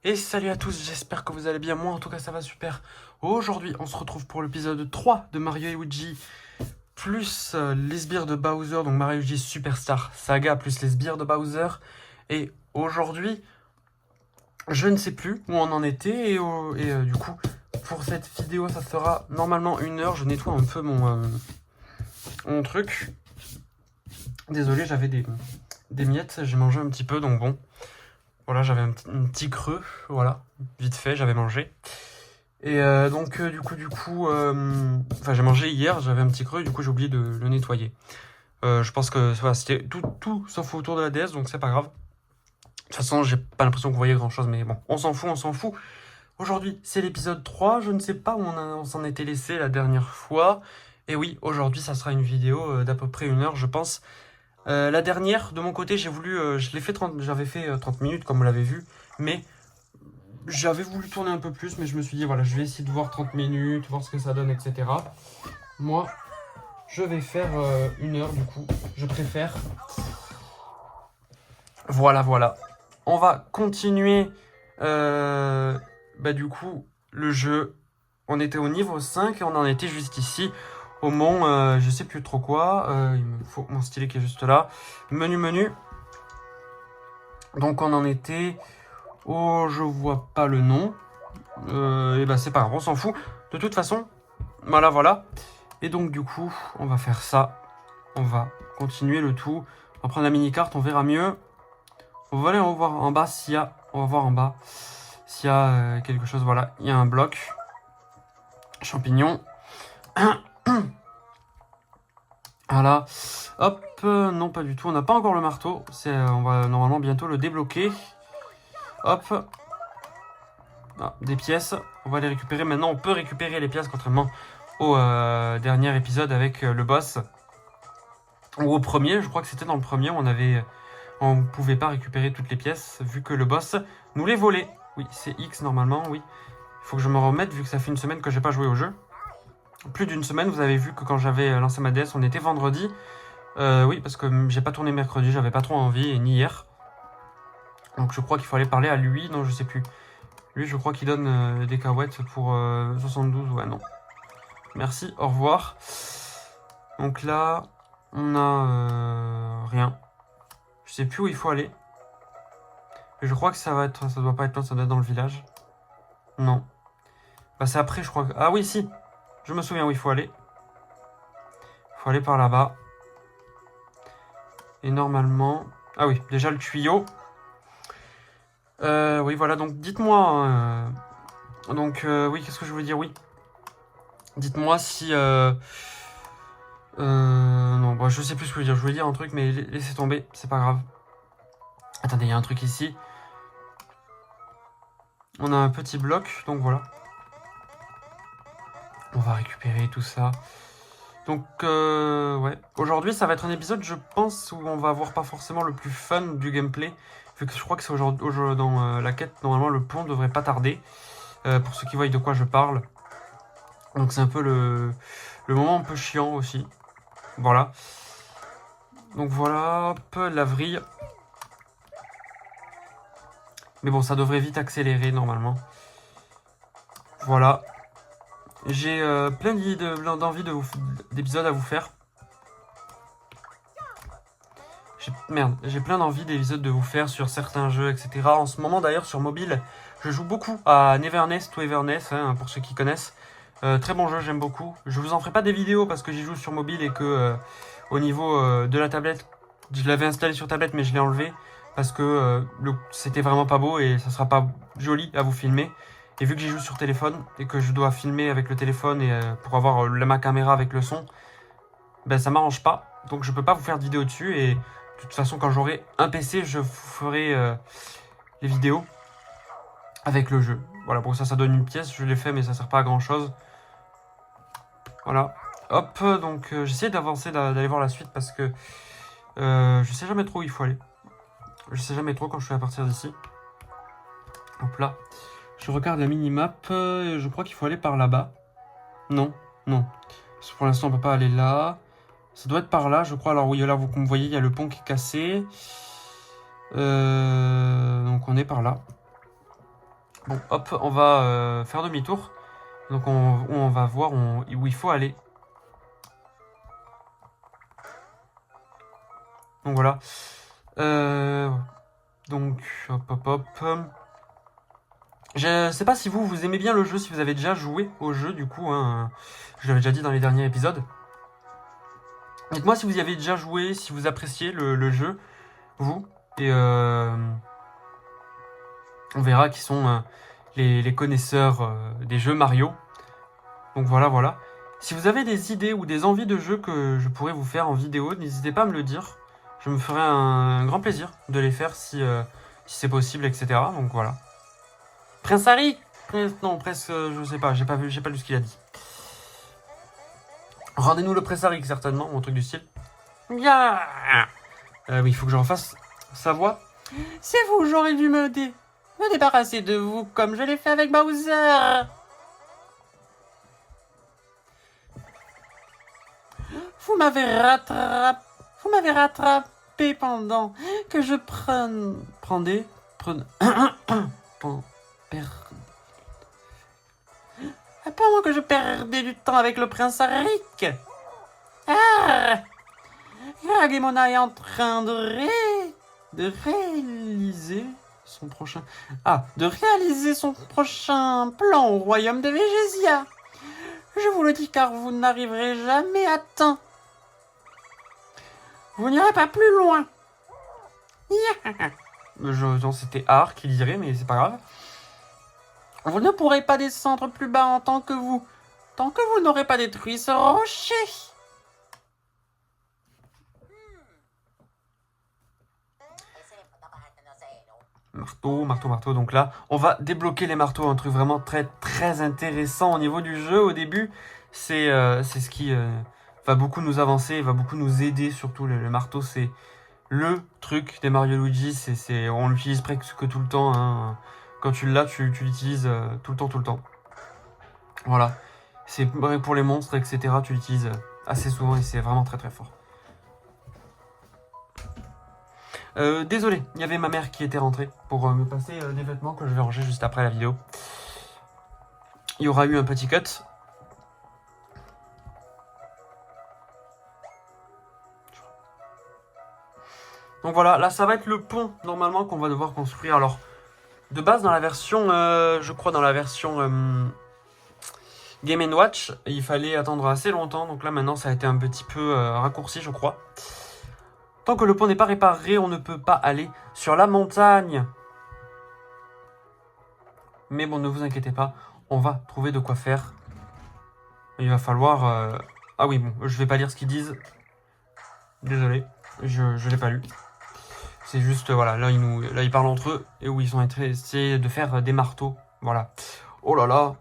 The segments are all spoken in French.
Et salut à tous, j'espère que vous allez bien, moi en tout cas ça va super. Aujourd'hui on se retrouve pour l'épisode 3 de Mario et Luigi, plus les sbires de Bowser, donc Mario et Luigi Superstar Saga, plus les sbires de Bowser. Et aujourd'hui, je ne sais plus où on en était, et du coup, pour cette vidéo ça sera normalement 1 heure, je nettoie un peu mon truc. Désolé, j'avais des miettes, j'ai mangé un petit peu, donc bon. Voilà, j'avais un petit creux, voilà, vite fait, j'avais mangé. Et donc, du coup, enfin, j'ai mangé hier, j'avais un petit creux, et du coup, j'ai oublié de le nettoyer. Je pense que voilà, c'était tout sauf autour de la DS, donc c'est pas grave. De toute façon, j'ai pas l'impression que vous voyez grand chose, mais bon, on s'en fout, on s'en fout. Aujourd'hui, c'est l'épisode 3, je ne sais pas où on s'en était laissé la dernière fois. Et oui, aujourd'hui, ça sera une vidéo d'à peu près 1 heure, je pense. La dernière, de mon côté, j'ai voulu, j'avais fait 30 minutes, comme vous l'avez vu, mais j'avais voulu tourner un peu plus, mais je me suis dit, voilà, je vais essayer de voir 30 minutes, voir ce que ça donne, etc. Moi, je vais faire 1 heure, du coup, je préfère. Voilà. On va continuer, du coup, le jeu. On était au niveau 5 et on en était juste ici, au mont, je sais plus trop quoi. Il me faut mon stylet qui est juste là. Menu. Donc on en était... Oh, je vois pas le nom. Et bah c'est pas grave, on s'en fout. De toute façon, voilà. Et donc du coup, on va faire ça. On va continuer le tout. On va prendre la mini-carte, on verra mieux. On va aller voir en bas s'il y a... On va voir en bas s'il y a quelque chose. Voilà, il y a un bloc. Champignon. Voilà. Hop, non pas du tout. On n'a pas encore le marteau. On va normalement bientôt le débloquer. Hop. Ah, des pièces. On va les récupérer. Maintenant, on peut récupérer les pièces, contrairement au dernier épisode avec le boss. Ou au premier, je crois que c'était dans le premier où on ne pouvait pas récupérer toutes les pièces vu que le boss nous les volait. Oui, c'est X normalement, oui. Il faut que je me remette vu que ça fait une semaine que j'ai pas joué au jeu. Plus d'une semaine, vous avez vu que quand j'avais lancé ma DS, on était vendredi. Oui, parce que j'ai pas tourné mercredi, j'avais pas trop envie, et ni hier. Donc je crois qu'il faut aller parler à lui, non je sais plus. Lui je crois qu'il donne des cacahuètes pour 72, ouais non. Merci, au revoir. Donc là, on a rien. Je sais plus où il faut aller. Mais je crois que ça doit pas être loin, ça doit être dans le village. Non. Bah c'est après, je crois que... Ah oui, si. Je me souviens où il faut aller. Il faut aller par là-bas. Et normalement... Ah oui, déjà le tuyau. Oui, voilà, donc dites-moi... oui, qu'est-ce que je voulais dire? Oui. Dites-moi si... non, bah, je sais plus ce que je voulais dire. Je voulais dire un truc, mais laissez tomber, c'est pas grave. Attendez, il y a un truc ici. On a un petit bloc, donc voilà. On va récupérer tout ça. Donc, ouais. Aujourd'hui, ça va être un épisode, je pense, où on va avoir pas forcément le plus fun du gameplay. Vu que je crois que c'est aujourd'hui, dans la quête, normalement, le pont devrait pas tarder. Pour ceux qui voient de quoi je parle. Donc, c'est un peu le moment un peu chiant aussi. Voilà. Donc, voilà. Hop, la vrille. Mais bon, ça devrait vite accélérer, normalement. Voilà. J'ai plein d'envie d'épisodes à vous faire. J'ai plein d'envie d'épisodes de vous faire sur certains jeux, etc. En ce moment, d'ailleurs, sur mobile, je joue beaucoup à Nevernest ou Evernest, hein, pour ceux qui connaissent. Très bon jeu, j'aime beaucoup. Je vous en ferai pas des vidéos parce que j'y joue sur mobile et que au niveau de la tablette, je l'avais installé sur tablette, mais je l'ai enlevé parce que c'était vraiment pas beau et ça sera pas joli à vous filmer. Et vu que j'y joue sur téléphone et que je dois filmer avec le téléphone et pour avoir ma caméra avec le son, ben ça m'arrange pas. Donc je peux pas vous faire de vidéo dessus et de toute façon quand j'aurai un PC, je vous ferai les vidéos avec le jeu. Voilà, bon ça donne une pièce, je l'ai fait mais ça sert pas à grand chose. Voilà. Hop, donc j'essaie d'avancer, d'aller voir la suite parce que je sais jamais trop où il faut aller. Je sais jamais trop quand je suis à partir d'ici. Hop là. Je regarde la minimap, je crois qu'il faut aller par là-bas. Non. Parce que pour l'instant on peut pas aller là. Ça doit être par là, je crois. Alors oui, là vous voyez, il y a le pont qui est cassé. Donc on est par là. Bon, hop, on va faire demi-tour. Donc on va voir où il faut aller. Donc voilà. Donc, hop, hop, hop. Je sais pas si vous aimez bien le jeu, si vous avez déjà joué au jeu, du coup, hein, je l'avais déjà dit dans les derniers épisodes. Dites-moi si vous y avez déjà joué, si vous appréciez le jeu, vous. Et on verra qui sont les connaisseurs des jeux Mario. Donc voilà, voilà. Si vous avez des idées ou des envies de jeux que je pourrais vous faire en vidéo, n'hésitez pas à me le dire. Je me ferai un grand plaisir de les faire si c'est possible, etc. Donc voilà. Prince Harry Non, presque, je sais pas, j'ai pas lu ce qu'il a dit. Rendez-nous le Prince Harry, certainement, ou un truc du style. Bien. Oui, il faut que je refasse sa voix. C'est vous, j'aurais dû me débarrasser de vous comme je l'ai fait avec Bowser. Vous m'avez rattrapé pendant que je prenais. Pendant que je perdais du temps avec le prince Rick. Ah, Ragemona est en train de réaliser son prochain. De réaliser son prochain plan au royaume de Végésia. Je vous le dis car vous n'arriverez jamais à temps. Vous n'irez pas plus loin. C'était Art qui dirait, mais c'est pas grave. Vous ne pourrez pas descendre plus bas en tant que vous n'aurez pas détruit ce rocher. Marteau. Donc là, on va débloquer les marteaux. Un truc vraiment très, très intéressant au niveau du jeu. Au début, c'est ce qui va beaucoup nous avancer, va beaucoup nous aider. Surtout, le marteau, c'est le truc des Mario Luigi. On l'utilise presque tout le temps. Hein. Quand tu l'as, tu l'utilises tout le temps. Voilà. C'est pour les monstres, etc. Tu l'utilises assez souvent et c'est vraiment très, très fort. Désolé, il y avait ma mère qui était rentrée pour me passer des vêtements que je vais ranger juste après la vidéo. Il y aura eu un petit cut. Donc voilà, là ça va être le pont normalement qu'on va devoir construire. Alors, de base dans la version, je crois dans la version Game & Watch, il fallait attendre assez longtemps. Donc là maintenant ça a été un petit peu raccourci je crois. Tant que le pont n'est pas réparé, on ne peut pas aller sur la montagne. Mais bon, ne vous inquiétez pas, on va trouver de quoi faire. Il va falloir... Ah oui, bon, je vais pas lire ce qu'ils disent. Désolé, je l'ai pas lu. C'est juste, voilà, là ils parlent entre eux et où ils ont essayé de faire des marteaux. Voilà. Oh là là,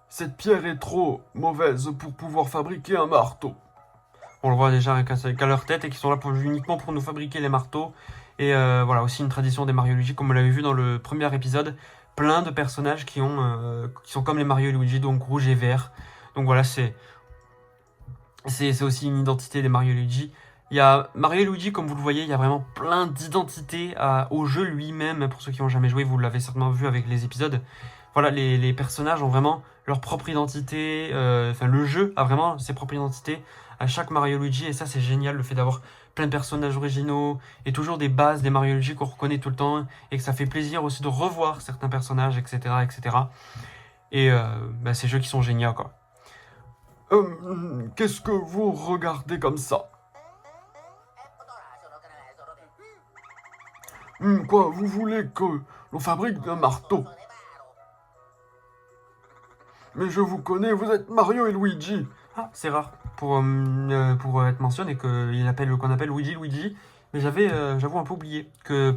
cette pierre est trop mauvaise pour pouvoir fabriquer un marteau. On le voit déjà qu'à leur tête et qui sont là uniquement pour nous fabriquer les marteaux. Et voilà, aussi une tradition des Mario Luigi, comme on l'avait vu dans le premier épisode. Plein de personnages qui sont comme les Mario Luigi, donc rouge et vert. Donc voilà, c'est aussi une identité des Mario Luigi. Il y a Mario Luigi, comme vous le voyez, il y a vraiment plein d'identités au jeu lui-même. Pour ceux qui n'ont jamais joué, vous l'avez certainement vu avec les épisodes. Voilà, les personnages ont vraiment leur propre identité. Le jeu a vraiment ses propres identités à chaque Mario Luigi. Et ça, c'est génial, le fait d'avoir plein de personnages originaux et toujours des bases des Mario Luigi qu'on reconnaît tout le temps. Et que ça fait plaisir aussi de revoir certains personnages, etc. etc. Et ces jeux qui sont géniaux, quoi. Qu'est-ce que vous regardez comme ça? Quoi, vous voulez que l'on fabrique un marteau? Mais je vous connais, vous êtes Mario et Luigi. Ah, c'est rare pour être mentionné qu'on appelle Luigi. Mais j'avoue un peu oublié que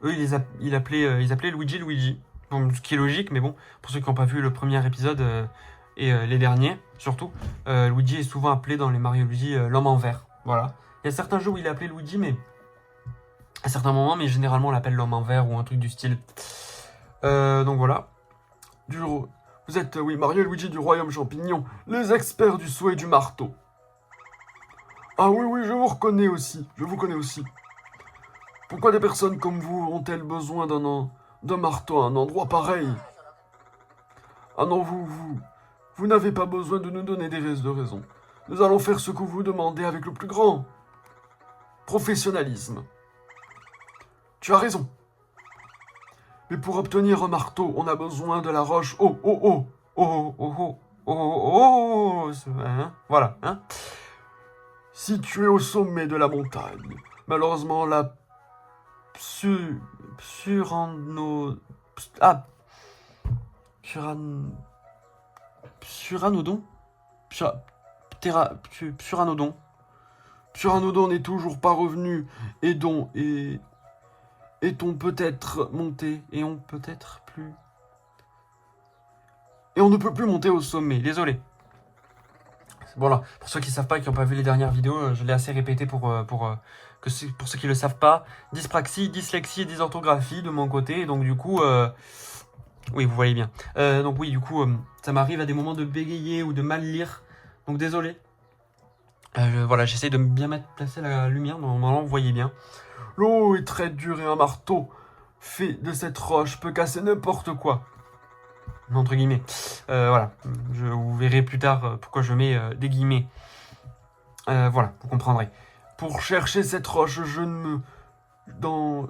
eux ils appelaient Luigi. Bon, ce qui est logique, mais bon, pour ceux qui n'ont pas vu le premier épisode et les derniers, surtout, Luigi est souvent appelé dans les Mario Luigi l'homme en vert. Voilà. Il y a certains jeux où il est appelé Luigi, mais à certains moments, mais généralement on l'appelle l'homme en vert ou un truc du style. Donc voilà. Vous êtes, oui, Mario et Luigi du Royaume Champignon, les experts du saut et du marteau. Ah oui, je vous reconnais aussi, je vous connais aussi. Pourquoi des personnes comme vous ont-elles besoin de marteau à un endroit pareil. Ah non, vous n'avez pas besoin de nous donner des raisons. Nous allons faire ce que vous demandez avec le plus grand professionnalisme. Tu as raison. Mais pour obtenir un marteau, on a besoin de la roche. Hein, voilà, hein. Située au sommet de la montagne, malheureusement la Psurano... Ah, Psuranodon Psuranodon. Psuranodon n'est toujours pas revenu et est-on peut-être monté Et on peut-être plus... Et on ne peut plus monter au sommet, Désolé. Voilà, pour ceux qui ne savent pas et qui n'ont pas vu les dernières vidéos, je l'ai assez répété pour ceux qui ne le savent pas. Dyspraxie, dyslexie et dysorthographie de mon côté. Donc du coup, oui, vous voyez bien. Donc oui, du coup, ça m'arrive à des moments de bégayer ou de mal lire. Donc désolé. Voilà, j'essaie de bien placer la lumière. Normalement, vous voyez bien. L'eau est très dure et un marteau fait de cette roche peut casser n'importe quoi. Entre guillemets. Voilà, vous verrez plus tard pourquoi je mets des guillemets. Voilà, vous comprendrez. Pour chercher cette roche, Pour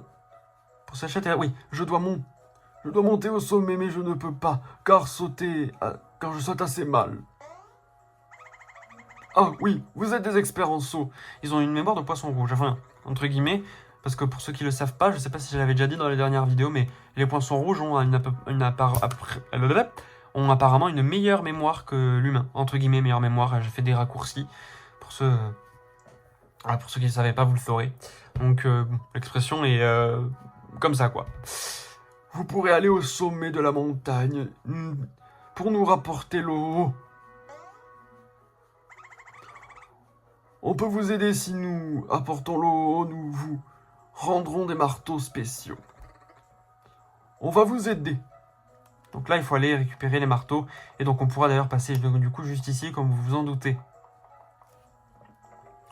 s'acheter, oui. Je dois monter au sommet, mais je ne peux pas, car je saute assez mal. Ah oui, vous êtes des experts en saut. Ils ont une mémoire de poisson rouge, enfin, entre guillemets, parce que pour ceux qui ne le savent pas, je ne sais pas si je l'avais déjà dit dans les dernières vidéos, mais les poissons rouges ont apparemment une meilleure mémoire que l'humain. Entre guillemets, meilleure mémoire. J'ai fait des raccourcis. Pour ceux qui ne le savaient pas, vous le saurez. Donc, l'expression est comme ça, quoi. Vous pourrez aller au sommet de la montagne pour nous rapporter l'eau. On peut vous aider si nous apportons l'eau, nous vous rendrons des marteaux spéciaux. On va vous aider. Donc là, il faut aller récupérer les marteaux. Et donc, on pourra d'ailleurs passer du coup juste ici, comme vous vous en doutez.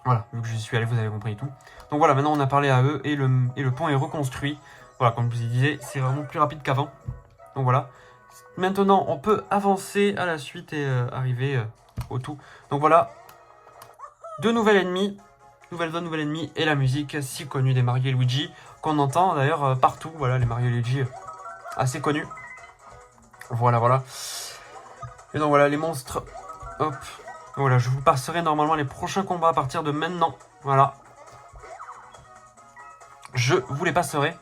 Voilà, vu que je suis allé, vous avez compris tout. Donc voilà, maintenant on a parlé à eux et le pont est reconstruit. Voilà, comme je vous disais, c'est vraiment plus rapide qu'avant. Donc voilà. Maintenant, on peut avancer à la suite et arriver au tout. Donc voilà. Deux nouvelles ennemis. Nouvelle zone, nouvel ennemi. Et la musique si connue des Mario et Luigi. Qu'on entend d'ailleurs partout. Voilà, les Mario et Luigi assez connus. Voilà, voilà. Et donc voilà, les monstres. Hop. Voilà, je vous passerai normalement les prochains combats à partir de maintenant. Voilà. Je vous les passerai.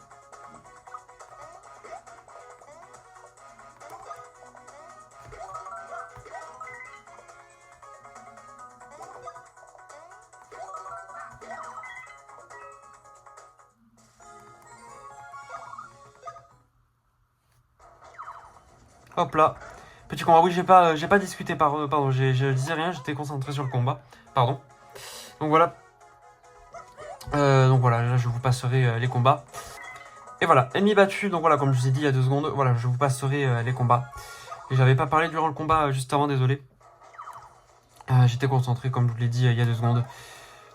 Hop là. Petit combat. Oui, j'ai pas discuté. Pardon, je disais rien, j'étais concentré sur le combat. Pardon. Donc voilà. Là, je vous passerai les combats. Et voilà, ennemi battu. Donc voilà, comme je vous ai dit il y a 2 secondes, voilà, je vous passerai les combats. Et j'avais pas parlé durant le combat juste avant, désolé. J'étais concentré, comme je vous l'ai dit il y a 2 secondes.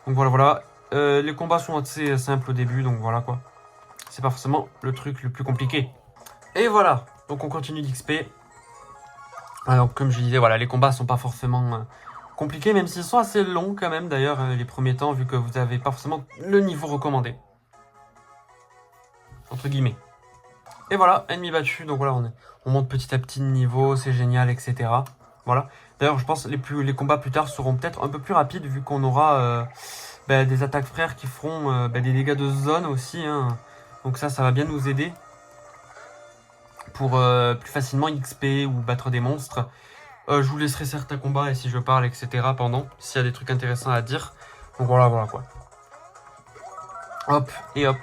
Donc voilà. Les combats sont assez simples au début, donc voilà quoi. C'est pas forcément le truc le plus compliqué. Et voilà, donc on continue d'XP. Alors comme je disais, voilà, les combats sont pas forcément compliqués, même s'ils sont assez longs quand même d'ailleurs les premiers temps, vu que vous n'avez pas forcément le niveau recommandé. Entre guillemets. Et voilà, ennemi battu, donc voilà, on monte petit à petit de niveau, c'est génial, etc. Voilà. D'ailleurs, je pense que les combats plus tard seront peut-être un peu plus rapides, vu qu'on aura des attaques frères qui feront des dégâts de zone aussi. Hein. Donc ça va bien nous aider pour plus facilement XP ou battre des monstres. Je vous laisserai certains combats et si je parle, etc. pendant, s'il y a des trucs intéressants à dire. Donc voilà quoi. Hop, et hop.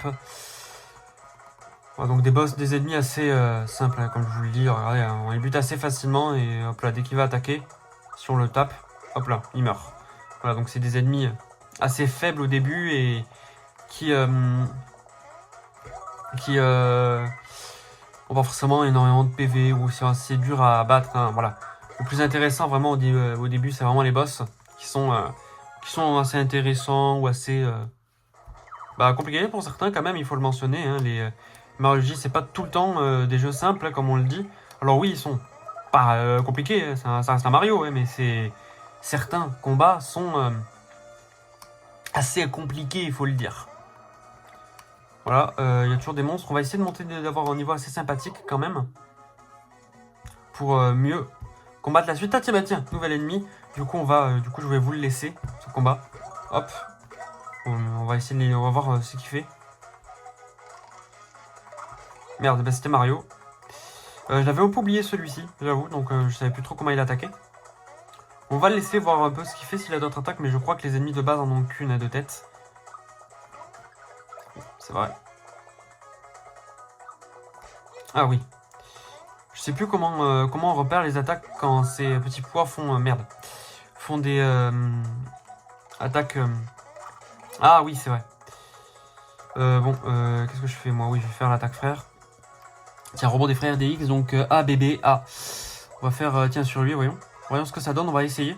Voilà, donc des ennemis assez simples, hein, comme je vous le dis. Regardez, on les bute assez facilement et hop là, dès qu'il va attaquer, si on le tape, hop là, il meurt. Voilà, donc c'est des ennemis assez faibles au début et qui ont pas forcément énormément de PV ou c'est assez dur à battre. Hein, voilà. Le plus intéressant vraiment au début, c'est vraiment les boss qui sont assez intéressants ou assez compliqués pour certains quand même, il faut le mentionner. Hein, Mario Luigi, c'est pas tout le temps des jeux simples, hein, comme on le dit. Alors oui, ils sont pas compliqués, hein, ça reste un Mario, ouais, mais certains combats sont assez compliqués, il faut le dire. Voilà, il y a toujours des monstres. On va essayer de monter, d'avoir un niveau assez sympathique quand même. Pour mieux combattre la suite. Ah tiens, bah tiens, nouvel ennemi. Du coup, je vais vous le laisser, ce combat. Hop. On va essayer on va voir ce qu'il fait. Merde, bah c'était Mario. J'avais un peu oublié celui-ci, j'avoue, donc je savais plus trop comment il attaquait. On va le laisser voir un peu ce qu'il fait s'il a d'autres attaques, mais je crois que les ennemis de base en ont qu'une à deux têtes. C'est vrai. Ah oui. Je sais plus comment on repère les attaques quand ces petits pois font... merde. Font des attaques... Ah oui, c'est vrai. Bon, qu'est-ce que je fais moi? Oui, je vais faire l'attaque frère. Tiens, robot des frères DX, donc A, B, B, A. On va faire, tiens, sur lui, voyons. Voyons ce que ça donne, on va essayer.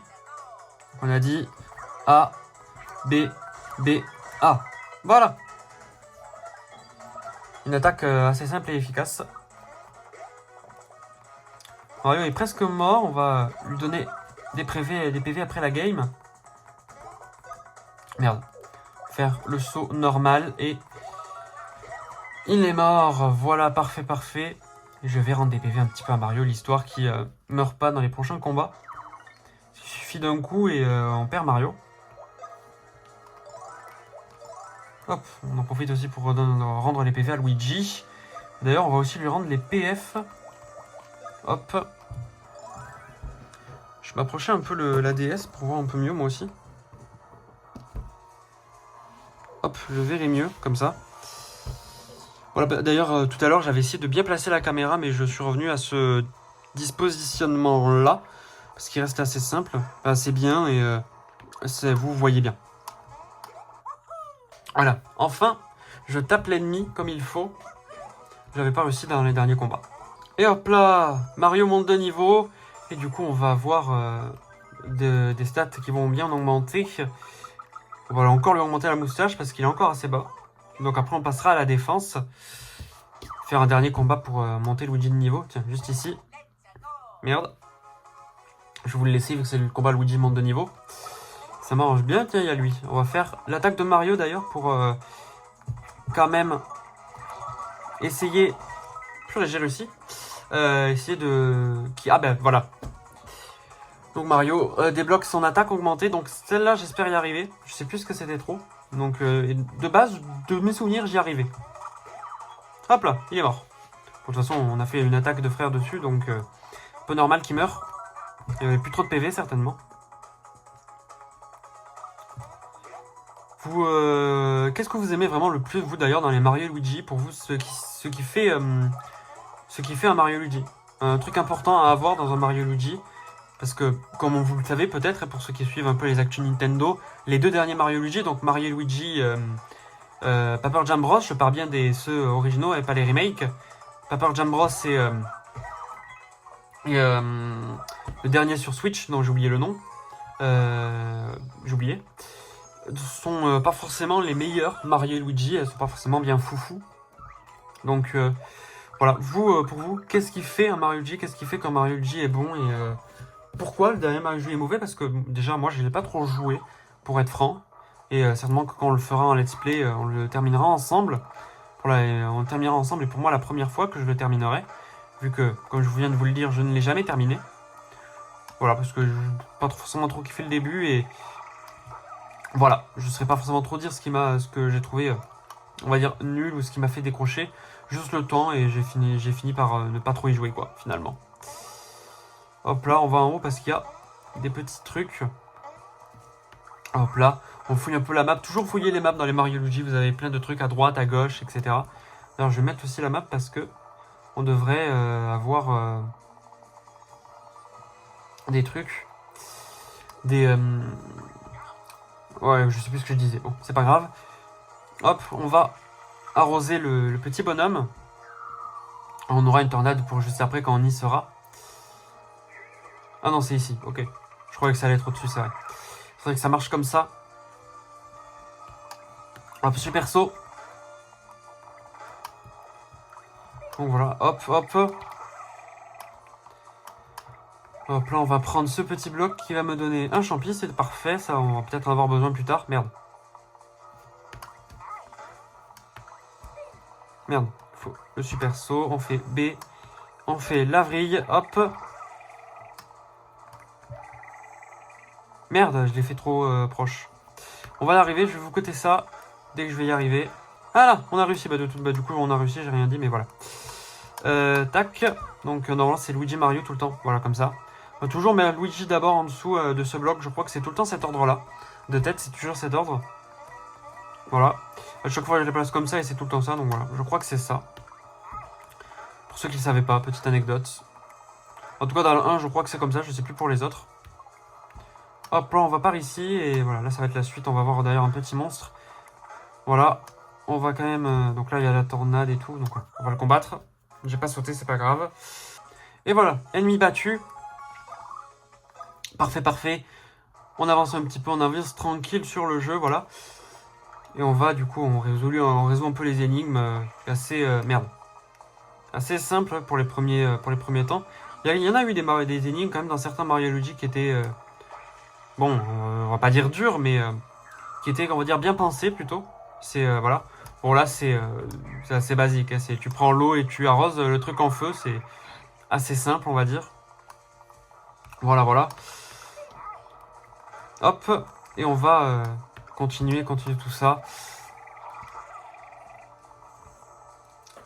On a dit A, B, B, A. Voilà. Une attaque assez simple et efficace. Mario est presque mort, on va lui donner des PV après la game. Merde. Faire le saut normal et... Il est mort, voilà, parfait, parfait. Je vais rendre des PV un petit peu à Mario, l'histoire qui meurt pas dans les prochains combats. Il suffit d'un coup et on perd Mario. Hop, on en profite aussi pour rendre les PV à Luigi. D'ailleurs, on va aussi lui rendre les PF. Hop. Je m'approchais un peu la DS pour voir un peu mieux moi aussi. Hop, je verrai mieux, comme ça. Voilà, bah, d'ailleurs, tout à l'heure, j'avais essayé de bien placer la caméra, mais je suis revenu à ce dispositionnement-là. Parce qu'il reste assez simple, assez bien, et vous voyez bien. Voilà, enfin, je tape l'ennemi comme il faut. J'avais pas réussi dans les derniers combats. Et hop là, Mario monte de niveau, et du coup, on va avoir des stats qui vont bien augmenter. On va encore lui augmenter la moustache, parce qu'il est encore assez bas. Donc après, on passera à la défense. Faire un dernier combat pour monter Luigi de niveau. Tiens, juste ici. Merde. Je vais vous le laisser vu que c'est le combat Luigi monte de niveau. Ça m'arrange bien. Tiens, il y a lui. On va faire l'attaque de Mario d'ailleurs pour quand même essayer... Purée, j'ai réussi. Essayer de... Ah ben voilà. Donc Mario débloque son attaque augmentée. Donc celle-là, j'espère y arriver. Je sais plus ce que c'était trop. Donc de base, de mes souvenirs, j'y arrivais. Hop là, il est mort. De toute façon, on a fait une attaque de frère dessus, donc un peu normal qu'il meure. Il n'y avait plus trop de PV, certainement. Vous, qu'est-ce que vous aimez vraiment le plus, vous, d'ailleurs, dans les Mario et Luigi? Pour vous, ce qui fait un Mario Luigi. Un truc important à avoir dans un Mario Luigi. Parce que, comme vous le savez peut-être, et pour ceux qui suivent un peu les actus Nintendo, les deux derniers Mario Luigi, donc Mario Luigi... Paper Jam Bros, je parle bien des ceux originaux et pas les remakes. Paper Jam Bros, c'est le dernier sur Switch, dont j'ai oublié le nom. J'ai oublié. Sont pas forcément les meilleurs Mario et Luigi, elles sont pas forcément bien foufou. Donc voilà, vous, pour vous, qu'est-ce qui fait un Mario Luigi? Qu'est-ce qui fait qu'un Mario Luigi est bon et pourquoi le dernier Mario Luigi est mauvais? Parce que déjà, moi, je ne l'ai pas trop joué, pour être franc. Et certainement que quand on le fera en let's play, on le terminera ensemble. On le terminera ensemble et pour moi la première fois que je le terminerai. Vu que, comme je viens de vous le dire, je ne l'ai jamais terminé. Voilà, parce que je n'ai pas forcément trop kiffé le début et... Voilà, je ne saurais pas forcément trop dire ce que j'ai trouvé, on va dire, nul ou ce qui m'a fait décrocher. Juste le temps et j'ai fini par ne pas trop y jouer, quoi, finalement. Hop là, on va en haut parce qu'il y a des petits trucs. Hop là, on fouille un peu la map. Toujours fouiller les maps dans les Mario Luigi. Vous avez plein de trucs à droite, à gauche, etc. Alors je vais mettre aussi la map parce que on devrait avoir des trucs. Ouais, je sais plus ce que je disais. Bon, c'est pas grave. Hop, on va arroser le petit bonhomme. On aura une tornade pour juste après quand on y sera. Ah non, c'est ici, ok. Je croyais que ça allait être au-dessus, c'est vrai. Il faudrait que ça marche comme ça. Hop, super saut. Donc voilà, hop, hop. Hop, là on va prendre ce petit bloc qui va me donner un champi, c'est parfait, ça on va peut-être en avoir besoin plus tard, merde. Merde, faut le super saut, on fait B, on fait la vrille, hop. Merde, je l'ai fait trop proche. On va y arriver, je vais vous coter ça dès que je vais y arriver. Ah là, on a réussi, du coup on a réussi, j'ai rien dit, mais voilà. Tac, donc normalement c'est Luigi Mario tout le temps, voilà comme ça. On va toujours mettre Luigi d'abord en dessous de ce bloc, je crois que c'est tout le temps cet ordre là. De tête, c'est toujours cet ordre. Voilà, à chaque fois je les place comme ça et c'est tout le temps ça, donc voilà, je crois que c'est ça. Pour ceux qui ne savaient pas, petite anecdote. En tout cas dans le 1, je crois que c'est comme ça, je sais plus pour les autres. Hop là, on va par ici et voilà, là ça va être la suite, on va voir d'ailleurs un petit monstre. Voilà, on va quand même, donc là il y a la tornade et tout, donc on va le combattre. J'ai pas sauté, c'est pas grave. Et voilà, ennemi battu. Parfait, parfait. On avance un petit peu, on avance tranquille sur le jeu, voilà. Et on va, du coup, on résout un peu les énigmes assez... merde. Assez simple pour les premiers temps. Il y en a eu des énigmes quand même dans certains Mario Luigi qui étaient... bon, on va pas dire dur, mais... qui étaient, on va dire, bien pensés plutôt. C'est... voilà. Bon, là, c'est assez basique. Hein, tu prends l'eau et tu arroses le truc en feu. C'est assez simple, on va dire. Voilà, voilà. Hop. Et on va continuer tout ça.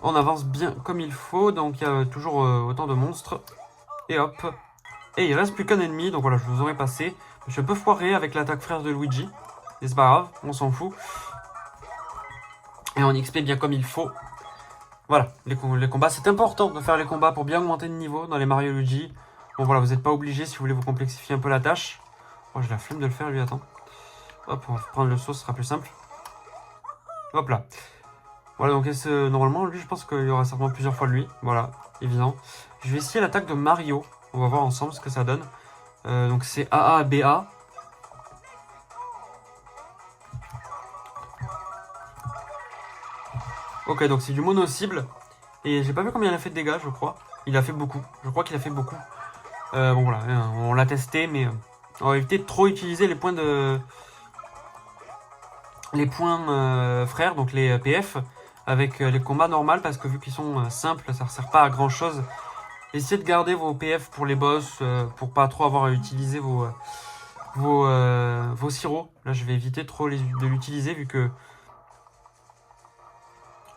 On avance bien comme il faut. Donc, il y a toujours autant de monstres. Et hop. Et il reste plus qu'un ennemi. Donc, voilà, je vous aurais passé. Je peux foirer avec l'attaque frère de Luigi. Et c'est pas grave, on s'en fout. Et on XP bien comme il faut. Voilà, les combats, c'est important de faire les combats pour bien augmenter le niveau dans les Mario Luigi. Bon voilà, vous n'êtes pas obligé si vous voulez vous complexifier un peu la tâche. Oh, j'ai la flemme de le faire lui, attends. Hop, on va prendre le saut, ce sera plus simple. Hop là. Voilà, donc normalement, lui, je pense qu'il y aura certainement plusieurs fois de lui. Voilà, évident. Je vais essayer l'attaque de Mario. On va voir ensemble ce que ça donne. Donc c'est AABA. Ok, donc c'est du mono-cible. Et j'ai pas vu combien il a fait de dégâts, je crois. Il a fait beaucoup. Je crois qu'il a fait beaucoup. Bon voilà, on l'a testé, mais on va éviter de trop utiliser les points de... les points frères, donc les PF, avec les combats normaux, parce que vu qu'ils sont simples, ça ne sert pas à grand chose. Essayez de garder vos PF pour les boss, pour pas trop avoir à utiliser vos sirops. Là, je vais éviter trop de l'utiliser, vu que...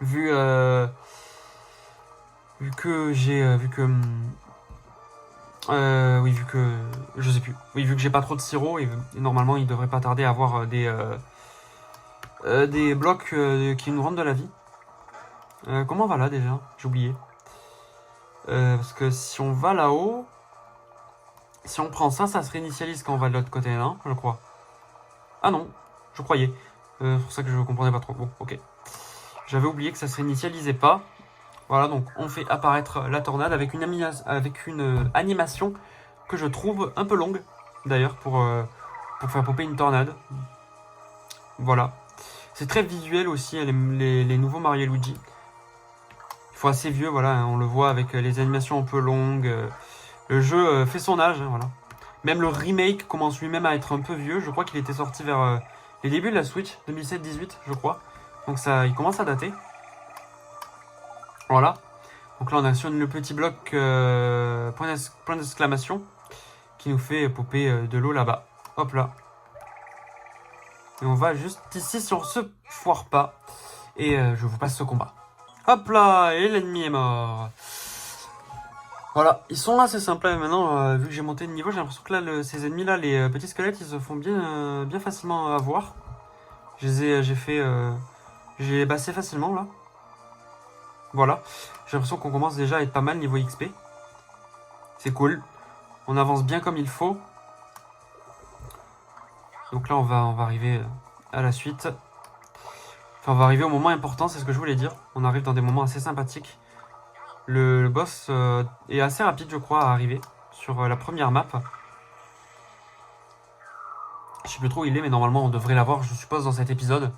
Vu que j'ai... oui, vu que... Je sais plus. Oui, vu que j'ai pas trop de sirop, et normalement, il devrait pas tarder à avoir des blocs qui nous rendent de la vie. Comment on va là, déjà? J'ai oublié. Parce que si on va là-haut... Si on prend ça, ça se réinitialise quand on va de l'autre côté, non? Je crois. Ah non, je croyais. C'est pour ça que je ne comprenais pas trop. Bon, ok. J'avais oublié que ça se réinitialisait pas. Voilà, donc on fait apparaître la tornade avec une animation que je trouve un peu longue, d'ailleurs, pour faire popper une tornade. Voilà. C'est très visuel aussi, les nouveaux Mario et Luigi. Il faut assez vieux, voilà, hein, on le voit avec les animations un peu longues. Le jeu fait son âge, hein, voilà. Même le remake commence lui-même à être un peu vieux. Je crois qu'il était sorti vers les débuts de la Switch, 2007-18, je crois. Donc ça, il commence à dater. Voilà. Donc là, on a sur le petit bloc point d'exclamation qui nous fait popper de l'eau là-bas. Hop là. Et on va juste ici si on se foire pas. Et je vous passe ce combat. Hop là, et l'ennemi est mort. Voilà, ils sont assez simples là, maintenant, vu que j'ai monté de niveau, j'ai l'impression que là, ces ennemis-là, les petits squelettes, ils se font bien facilement avoir. J'ai bassé facilement là. Voilà, j'ai l'impression qu'on commence déjà à être pas mal niveau XP. C'est cool. On avance bien comme il faut. Donc là, on va arriver à la suite. Enfin, on va arriver au moment important, c'est ce que je voulais dire. On arrive dans des moments assez sympathiques. Le boss est assez rapide, je crois, à arriver sur la première map. Je sais plus trop où il est, mais normalement, on devrait l'avoir, je suppose, dans cet épisode.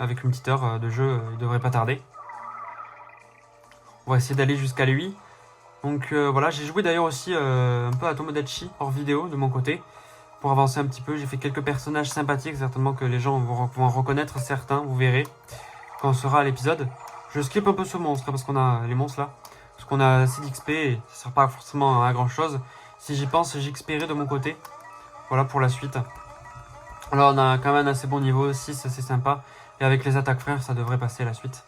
Avec une petite heure de jeu, il devrait pas tarder. On va essayer d'aller jusqu'à lui. Donc voilà, j'ai joué d'ailleurs aussi un peu à Tomodachi hors vidéo de mon côté. Pour avancer un petit peu, j'ai fait quelques personnages sympathiques, certainement que les gens vont en reconnaître certains, vous verrez, quand on sera à l'épisode. Je skip un peu ce monstre, parce qu'on a les monstres là. Parce qu'on a assez d'XP et ça sert pas forcément à grand chose. Si j'y pense, j'XPerai de mon côté. Voilà pour la suite. Alors on a quand même un assez bon niveau, 6, c'est sympa. Et avec les attaques frères, ça devrait passer la suite.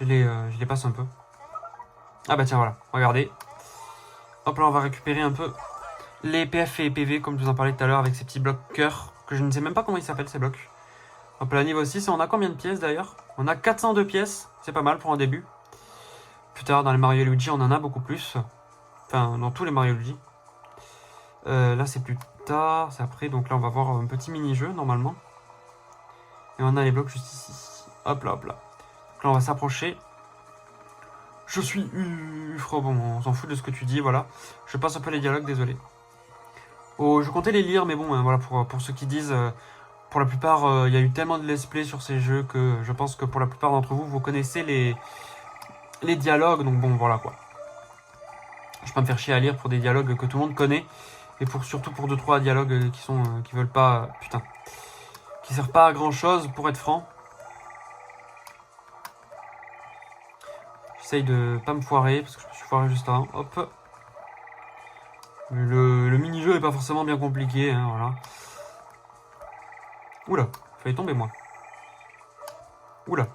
Je les passe un peu. Ah bah tiens, voilà, regardez. Hop là, on va récupérer un peu les PF et PV, comme je vous en parlais tout à l'heure, avec ces petits blocs cœur, que je ne sais même pas comment ils s'appellent ces blocs. Hop là, niveau 6, on a combien de pièces d'ailleurs? On a 402 pièces, c'est pas mal pour un début. Plus tard, dans les Mario et Luigi, on en a beaucoup plus. Enfin, dans tous les Mario et Luigi. Là, c'est plus tard, c'est après, donc là, on va voir un petit mini-jeu, normalement. Et on a les blocs juste ici. Hop là, hop là. Donc là, on va s'approcher. Je suis bon, on s'en fout de ce que tu dis, voilà. Je passe un peu les dialogues, désolé. Oh, je comptais les lire, mais bon, voilà, pour ceux qui disent, pour la plupart, il y a eu tellement de let's play sur ces jeux que je pense que pour la plupart d'entre vous, vous connaissez les dialogues, donc bon, voilà quoi. Je vais pas me faire chier à lire pour des dialogues que tout le monde connaît, et surtout pour 2-3 dialogues qui veulent pas, putain, qui servent pas à grand chose, pour être franc. J'essaye de pas me foirer, parce que je me suis foiré juste avant. Hop. Le mini-jeu est pas forcément bien compliqué, hein, voilà. Oula, fallait tomber moi. Oula.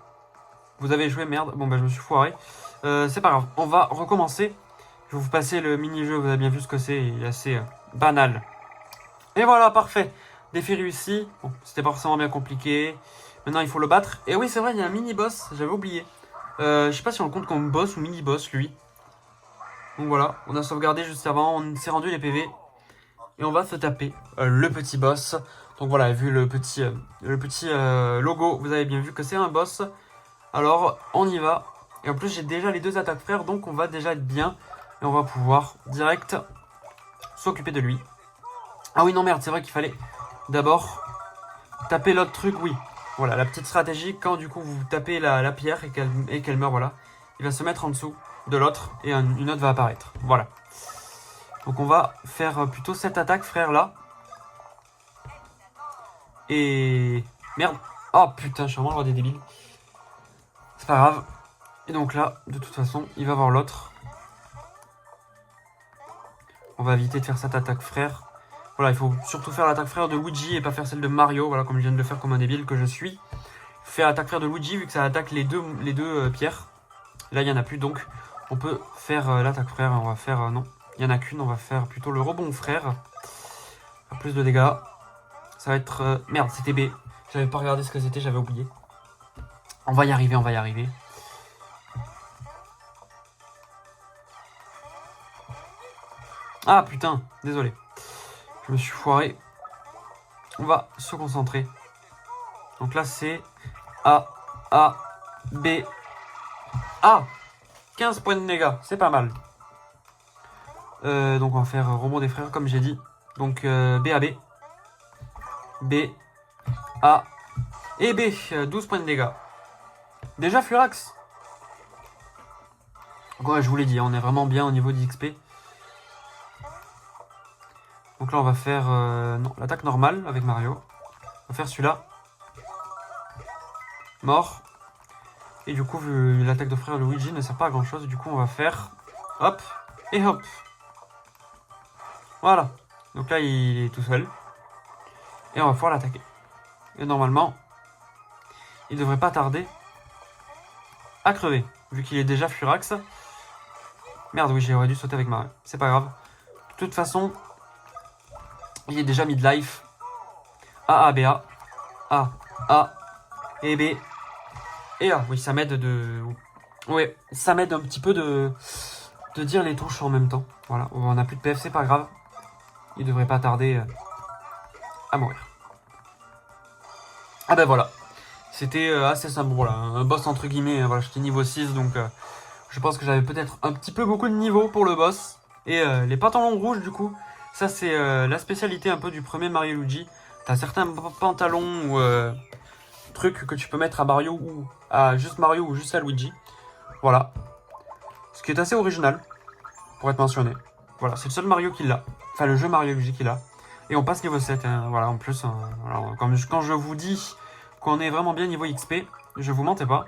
Vous avez joué, merde. Bon bah je me suis foiré. C'est pas grave, on va recommencer. Je vais vous passer le mini-jeu, vous avez bien vu ce que c'est, il est assez banal. Et voilà, parfait. Défi réussi. Bon, c'était pas forcément bien compliqué. Maintenant il faut le battre. Et oui c'est vrai, il y a un mini-boss, j'avais oublié. Je sais pas si on le compte comme boss ou mini-boss lui. Donc voilà, on a sauvegardé juste avant, on s'est rendu les PV. Et on va se taper le petit boss. Donc voilà, vu le petit logo, vous avez bien vu que c'est un boss. Alors on y va. Et en plus j'ai déjà les 2 attaques frères, donc on va déjà être bien. Et on va pouvoir direct s'occuper de lui. Ah oui non merde, c'est vrai qu'il fallait d'abord taper l'autre truc, oui. Voilà, la petite stratégie, quand du coup vous tapez la pierre et qu'elle meurt, voilà. Il va se mettre en dessous de l'autre et une autre va apparaître. Voilà. Donc on va faire plutôt cette attaque frère là. Et... Merde. Oh putain, je suis vraiment le roi des débiles. C'est pas grave. Et donc là, de toute façon, il va voir l'autre. On va éviter de faire cette attaque frère. Voilà, il faut surtout faire l'attaque frère de Luigi et pas faire celle de Mario. Voilà, comme je viens de le faire comme un débile que je suis. Faire l'attaque frère de Luigi vu que ça attaque les deux pierres. Là, il n'y en a plus, donc on peut faire l'attaque frère. On va faire... non, il n'y en a qu'une. On va faire plutôt le rebond frère. Faire plus de dégâts. Ça va être... merde, c'était B. J'avais pas regardé ce que c'était, j'avais oublié. On va y arriver, on va y arriver. Ah putain, désolé. Je me suis foiré. On va se concentrer. Donc là c'est A, B, A. 15 points de dégâts, c'est pas mal. Donc on va faire rebond des frères comme j'ai dit. Donc B, A, B. B, A et B. 12 points de dégâts. Déjà Furax. Ouais, je vous l'ai dit, on est vraiment bien au niveau d'XP. Donc là on va faire l'attaque normale avec Mario. On va faire celui-là. Mort. Et du coup, vu l'attaque de frère Luigi ne sert pas à grand chose, du coup on va faire hop et hop. Voilà. Donc là il est tout seul. Et on va pouvoir l'attaquer. Et normalement, il devrait pas tarder à crever. Vu qu'il est déjà Furax. Merde, oui, j'aurais dû sauter avec Mario. C'est pas grave. De toute façon, il est déjà midlife. A, A, B, A. A, et B. Et A. Oui, ça m'aide de... Ouais, ça m'aide un petit peu de dire les touches en même temps. Voilà, on a plus de PF, c'est pas grave. Il devrait pas tarder à mourir. Ah ben voilà. C'était assez simple, voilà, un boss entre guillemets. Voilà, j'étais niveau 6, donc je pense que j'avais peut-être un petit peu beaucoup de niveau pour le boss. Et les pantalons rouges, du coup, ça c'est la spécialité un peu du premier Mario Luigi. T'as certains pantalons ou trucs que tu peux mettre à Mario ou à juste Mario ou juste à Luigi. Voilà. Ce qui est assez original, pour être mentionné. Voilà, c'est le seul Mario qui l'a. Enfin, le jeu Mario Luigi qui l'a. Et on passe niveau 7. Hein. Voilà, en plus, alors, quand je vous dis qu'on est vraiment bien niveau XP, je vous mentais pas.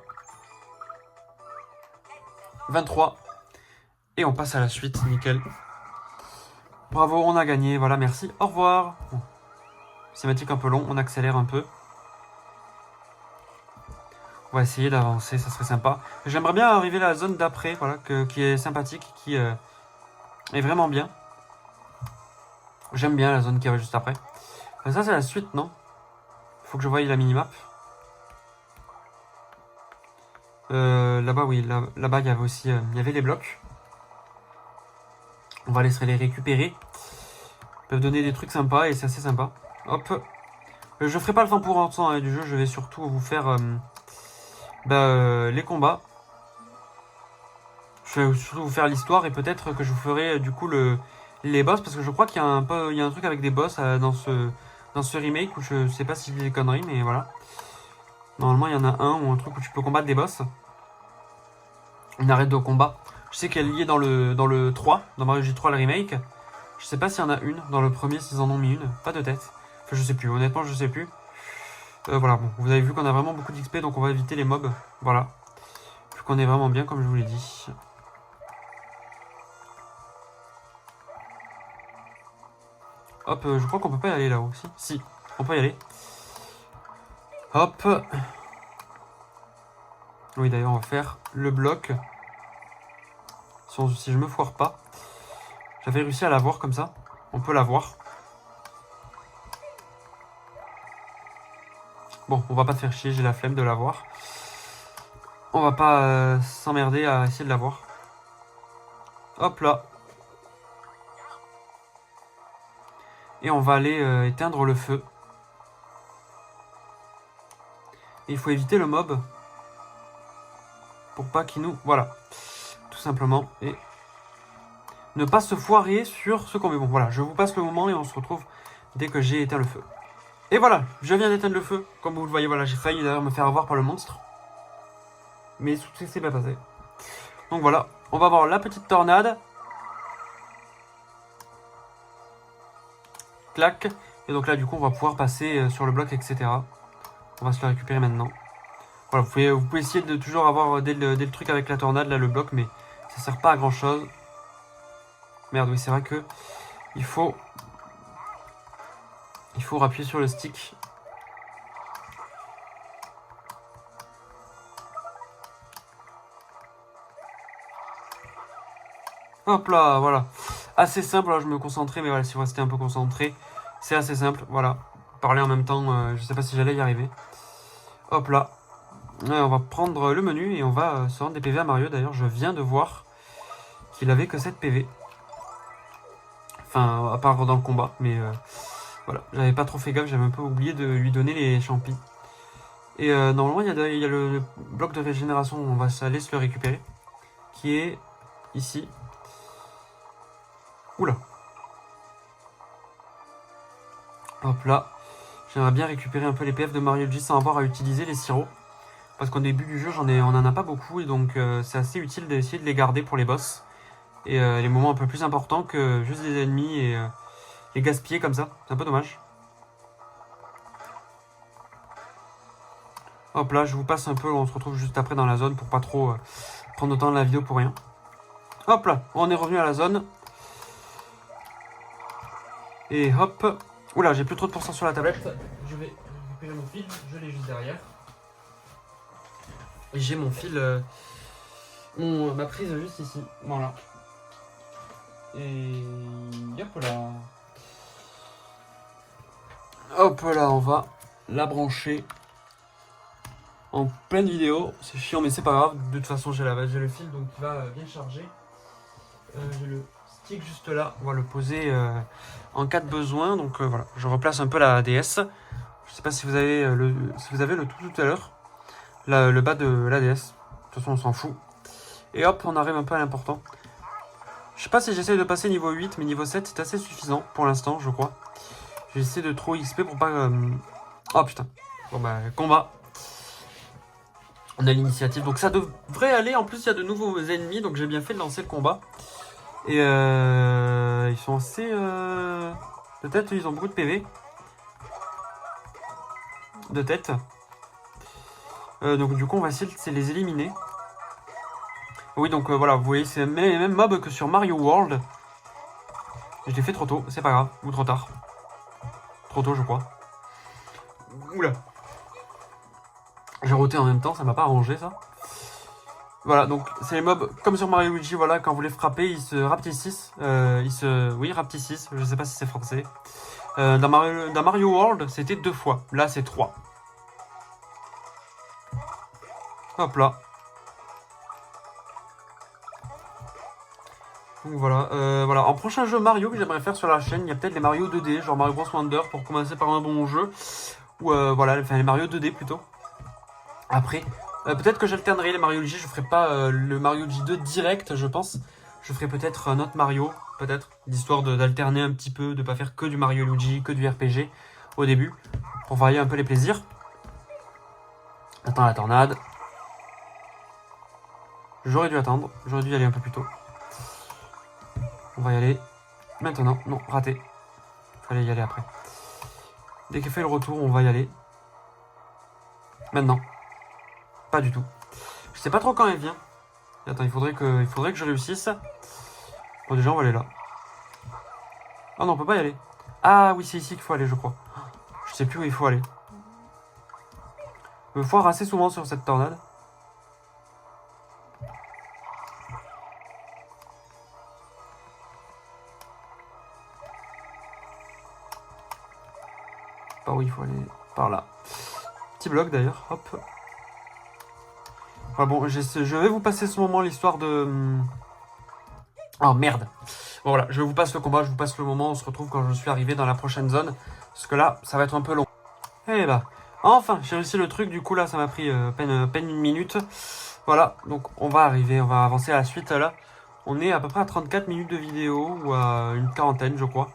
23. Et on passe à la suite, nickel. Bravo, on a gagné. Voilà, merci. Au revoir. Bon. Cinématique un peu long, on accélère un peu. On va essayer d'avancer, ça serait sympa. J'aimerais bien arriver à la zone d'après, voilà, qui est sympathique, qui est vraiment bien. J'aime bien la zone qui va juste après. Ça, c'est la suite, non? Faut que je voie la minimap. Là-bas, oui, là-bas, il y avait aussi il y avait les blocs. On va les récupérer. Ils peuvent donner des trucs sympas et c'est assez sympa. Hop. Je ferai pas le 100% hein, du jeu, je vais surtout vous faire les combats. Je vais surtout vous faire l'histoire et peut-être que je vous ferai du coup les boss parce que je crois qu'il y a un truc avec des boss dans ce remake où je sais pas si c'est des conneries mais voilà. Normalement il y en a un ou un truc où tu peux combattre des boss. Une arrête de combat. Je sais qu'elle est liée dans le 3, dans Mario G 3 le remake. Je sais pas s'il y en a une dans le premier, s'ils en ont mis une. Pas de tête. Enfin je sais plus, honnêtement je sais plus. Voilà, bon, vous avez vu qu'on a vraiment beaucoup d'XP donc on va éviter les mobs. Voilà. Vu qu'on est vraiment bien comme je vous l'ai dit. Hop, je crois qu'on peut pas y aller là-haut. Si, on peut y aller. Hop. Oui, d'ailleurs, on va faire le bloc. Si je me foire pas. J'avais réussi à l'avoir comme ça. On peut l'avoir. Bon, on va pas te faire chier, j'ai la flemme de l'avoir. On va pas s'emmerder à essayer de l'avoir. Hop là. Et on va aller éteindre le feu. Et il faut éviter le mob. Pour pas qu'il nous... Voilà. Tout simplement. Et ne pas se foirer sur ce qu'on veut. Bon, voilà. Je vous passe le moment et on se retrouve dès que j'ai éteint le feu. Et voilà. Je viens d'éteindre le feu. Comme vous le voyez, voilà. J'ai failli d'ailleurs me faire avoir par le monstre. Mais tout s'est pas passé. Donc voilà. On va voir la petite tornade. Clac. Et donc là, du coup, on va pouvoir passer sur le bloc, etc. On va se le récupérer maintenant. Voilà, vous pouvez essayer de toujours avoir dès le truc avec la tornade, là, le bloc, mais ça sert pas à grand chose. Merde, oui, c'est vrai que il faut appuyer sur le stick. Hop là, voilà. Assez simple, là, je me concentrais, mais voilà, si vous restez un peu concentré, c'est assez simple, voilà. Parler en même temps, je sais pas si j'allais y arriver. Hop là. On va prendre le menu et on va se rendre des PV à Mario. D'ailleurs, je viens de voir qu'il avait que 7 PV. Enfin, à part dans le combat, mais voilà. J'avais pas trop fait gaffe, j'avais un peu oublié de lui donner les champis. Et normalement, il y a le bloc de régénération, on va aller se le récupérer. Qui est ici. Oula. Hop là. J'aimerais bien récupérer un peu les PF de Mario Luigi sans avoir à utiliser les sirops. Parce qu'au début du jeu, on en a pas beaucoup. Et donc, c'est assez utile d'essayer de les garder pour les boss. Et les moments un peu plus importants que juste des ennemis et les gaspiller comme ça. C'est un peu dommage. Hop là, je vous passe un peu. On se retrouve juste après dans la zone pour pas trop prendre le temps de la vidéo pour rien. Hop là, on est revenu à la zone. Et hop. Oula, j'ai plus trop de pourcents sur la tablette. Je vais récupérer mon fil. Je l'ai juste derrière. Et j'ai mon fil. Ma prise juste ici. Voilà. Et hop là. Hop là, on va la brancher en pleine vidéo. C'est chiant, mais c'est pas grave. De toute façon, j'ai le fil donc il va bien charger. J'ai le stick juste là. On va le poser en cas de besoin. Donc voilà, je replace un peu la DS. Je sais pas si vous avez le tout à l'heure. Le bas de la DS. De toute façon, on s'en fout. Et hop, on arrive un peu à l'important. Je sais pas si j'essaie de passer niveau 8, mais niveau 7, c'est assez suffisant pour l'instant, je crois. J'essaie de trop XP pour pas... Oh putain. Bon bah, combat. On a l'initiative, donc ça devrait aller. En plus, il y a de nouveaux ennemis, donc j'ai bien fait de lancer le combat. Et ils sont assez... Peut-être ils ont beaucoup de PV. De tête. Donc du coup, on va essayer de les éliminer. Oui, donc voilà, vous voyez, c'est les mêmes mobs que sur Mario World. Je l'ai fait trop tôt, c'est pas grave, ou trop tard. Trop tôt, je crois. Oula. J'ai roté en même temps, ça m'a pas arrangé ça. Voilà, donc c'est les mobs comme sur Mario Luigi, voilà, quand vous les frappez, ils se rapetissent. Oui, rapetissent, je sais pas si c'est français. Dans Mario World, c'était 2 fois. Là, c'est 3. Hop là. Donc voilà, voilà. En prochain jeu Mario que j'aimerais faire sur la chaîne, il y a peut-être les Mario 2D, genre Mario Bros Wonder pour commencer par un bon jeu. Ou voilà, enfin les Mario 2D plutôt. Après, peut-être que j'alternerai les Mario Luigi, je ferai pas le Mario Luigi 2 direct, je pense. Je ferai peut-être un autre Mario, peut-être, d'histoire d'alterner un petit peu, de pas faire que du Mario Luigi, que du RPG au début, pour varier un peu les plaisirs. Attends la tornade. J'aurais dû attendre, j'aurais dû y aller un peu plus tôt. On va y aller maintenant. Non, raté. Fallait y aller après. Dès qu'elle fait le retour, on va y aller. Maintenant. Pas du tout. Je sais pas trop quand elle vient. Attends, il faudrait que je réussisse. Bon, déjà, on va aller là. Ah non, on peut pas y aller. Ah oui, c'est ici qu'il faut aller, je crois. Je sais plus où il faut aller. Je me foire assez souvent sur cette tornade. Par où il faut aller? Par là. Petit bloc d'ailleurs, hop. Enfin bon, je vais vous passer ce moment l'histoire de... Oh merde. Bon voilà, je vous passe le combat, je vous passe le moment, on se retrouve quand je suis arrivé dans la prochaine zone. Parce que là, ça va être un peu long. Eh bah, enfin, j'ai réussi le truc, du coup là, ça m'a pris peine 1 minute. Voilà, donc on va arriver, on va avancer à la suite là. On est à peu près à 34 minutes de vidéo, ou à une quarantaine je crois.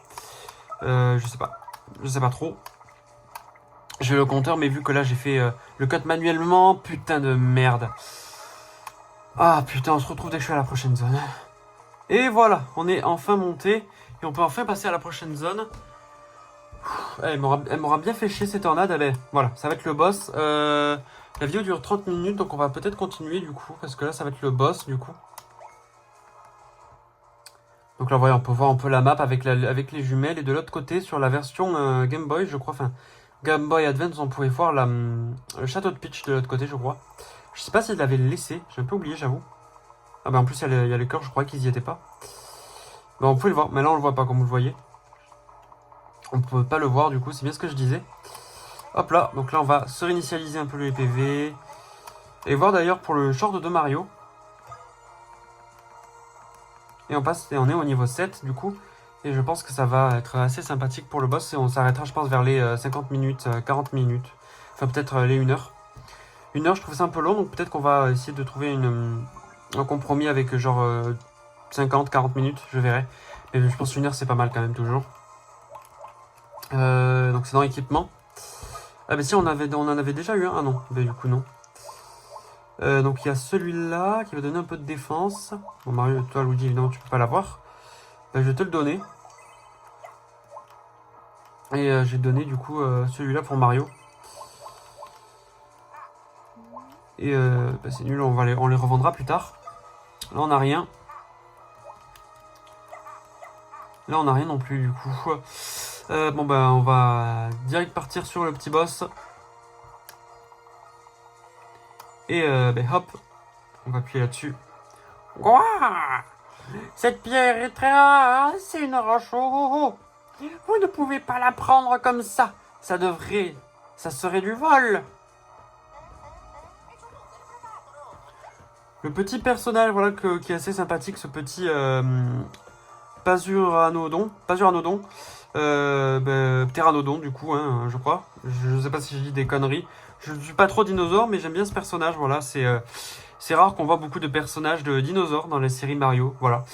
Je sais pas trop. J'ai le compteur, mais vu que là j'ai fait le cut manuellement, putain de merde. Ah putain, on se retrouve dès que je suis à la prochaine zone. Et voilà, on est enfin monté, et on peut enfin passer à la prochaine zone. Elle m'aura bien fait chier cette tornade, allez. Voilà, ça va être le boss. La vidéo dure 30 minutes, donc on va peut-être continuer du coup, parce que là ça va être le boss du coup. Donc là, voyez, on peut voir un peu la map avec les jumelles, et de l'autre côté, sur la version Game Boy, je crois, enfin... Game Boy Advance, on pouvait voir le château de Peach de l'autre côté, je crois. Je sais pas s'il l'avait laissé, j'ai un peu oublié, j'avoue. Ah bah en plus, il y a les cœurs, je crois qu'ils y étaient pas. Bah on pouvait le voir, mais là on le voit pas comme vous le voyez. On peut pas le voir, du coup, c'est bien ce que je disais. Hop là, donc là on va se réinitialiser un peu le PV. Et voir d'ailleurs pour le short de Mario. Et on est au niveau 7, du coup. Et je pense que ça va être assez sympathique pour le boss. Et on s'arrêtera, je pense, vers les 50 minutes, 40 minutes. Enfin, peut-être les 1 heure. 1 heure, je trouve ça un peu long. Donc peut-être qu'on va essayer de trouver un compromis avec genre 50, 40 minutes. Je verrai. Mais je pense 1 heure, c'est pas mal quand même, toujours. Donc c'est dans l'équipement. Ah bah si, on en avait déjà eu un. Ah non, bah, du coup non. Donc il y a celui-là qui va donner un peu de défense. Bon, Mario, toi, Luigi, évidemment, tu peux pas l'avoir. Bah, je vais te le donner. Et j'ai donné du coup celui-là pour Mario. Et bah, c'est nul, on les revendra plus tard. Là on n'a rien. Là on n'a rien non plus du coup. Bon bah on va direct partir sur le petit boss. Et bah, hop, on va appuyer là-dessus. Ouah, cette pierre est très rare, c'est une roche. Oh. Vous ne pouvez pas la prendre comme ça. Ça serait du vol. Le petit personnage, voilà, qui est assez sympathique, ce petit Pteranodon, Pteranodon du coup, hein, je crois. Je sais pas si j'ai dit des conneries. Je ne suis pas trop dinosaure, mais j'aime bien ce personnage, voilà. C'est rare qu'on voit beaucoup de personnages de dinosaures dans les séries Mario, voilà.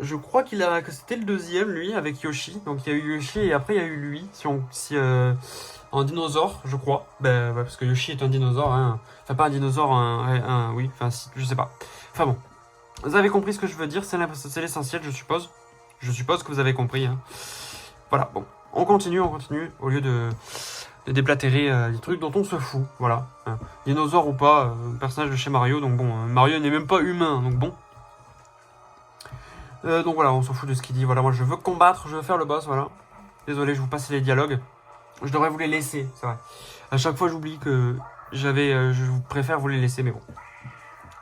Je crois que c'était le deuxième, lui, avec Yoshi. Donc il y a eu Yoshi et après il y a eu lui, en dinosaure, je crois. Ben, ouais, parce que Yoshi est un dinosaure, hein. Enfin, pas un dinosaure, oui, enfin, si, je sais pas. Enfin bon, vous avez compris ce que je veux dire, c'est l'essentiel, je suppose. Je suppose que vous avez compris, hein. Voilà, bon, on continue, au lieu de déblatérer des trucs dont on se fout, voilà. Hein. Dinosaure ou pas, personnage de chez Mario, donc bon, Mario n'est même pas humain, donc bon. Donc voilà, on s'en fout de ce qu'il dit. Voilà, moi je veux combattre, je veux faire le boss, voilà. Désolé, je vous passe les dialogues. Je devrais vous les laisser, c'est vrai. À chaque fois, j'oublie que je préfère vous les laisser, mais bon.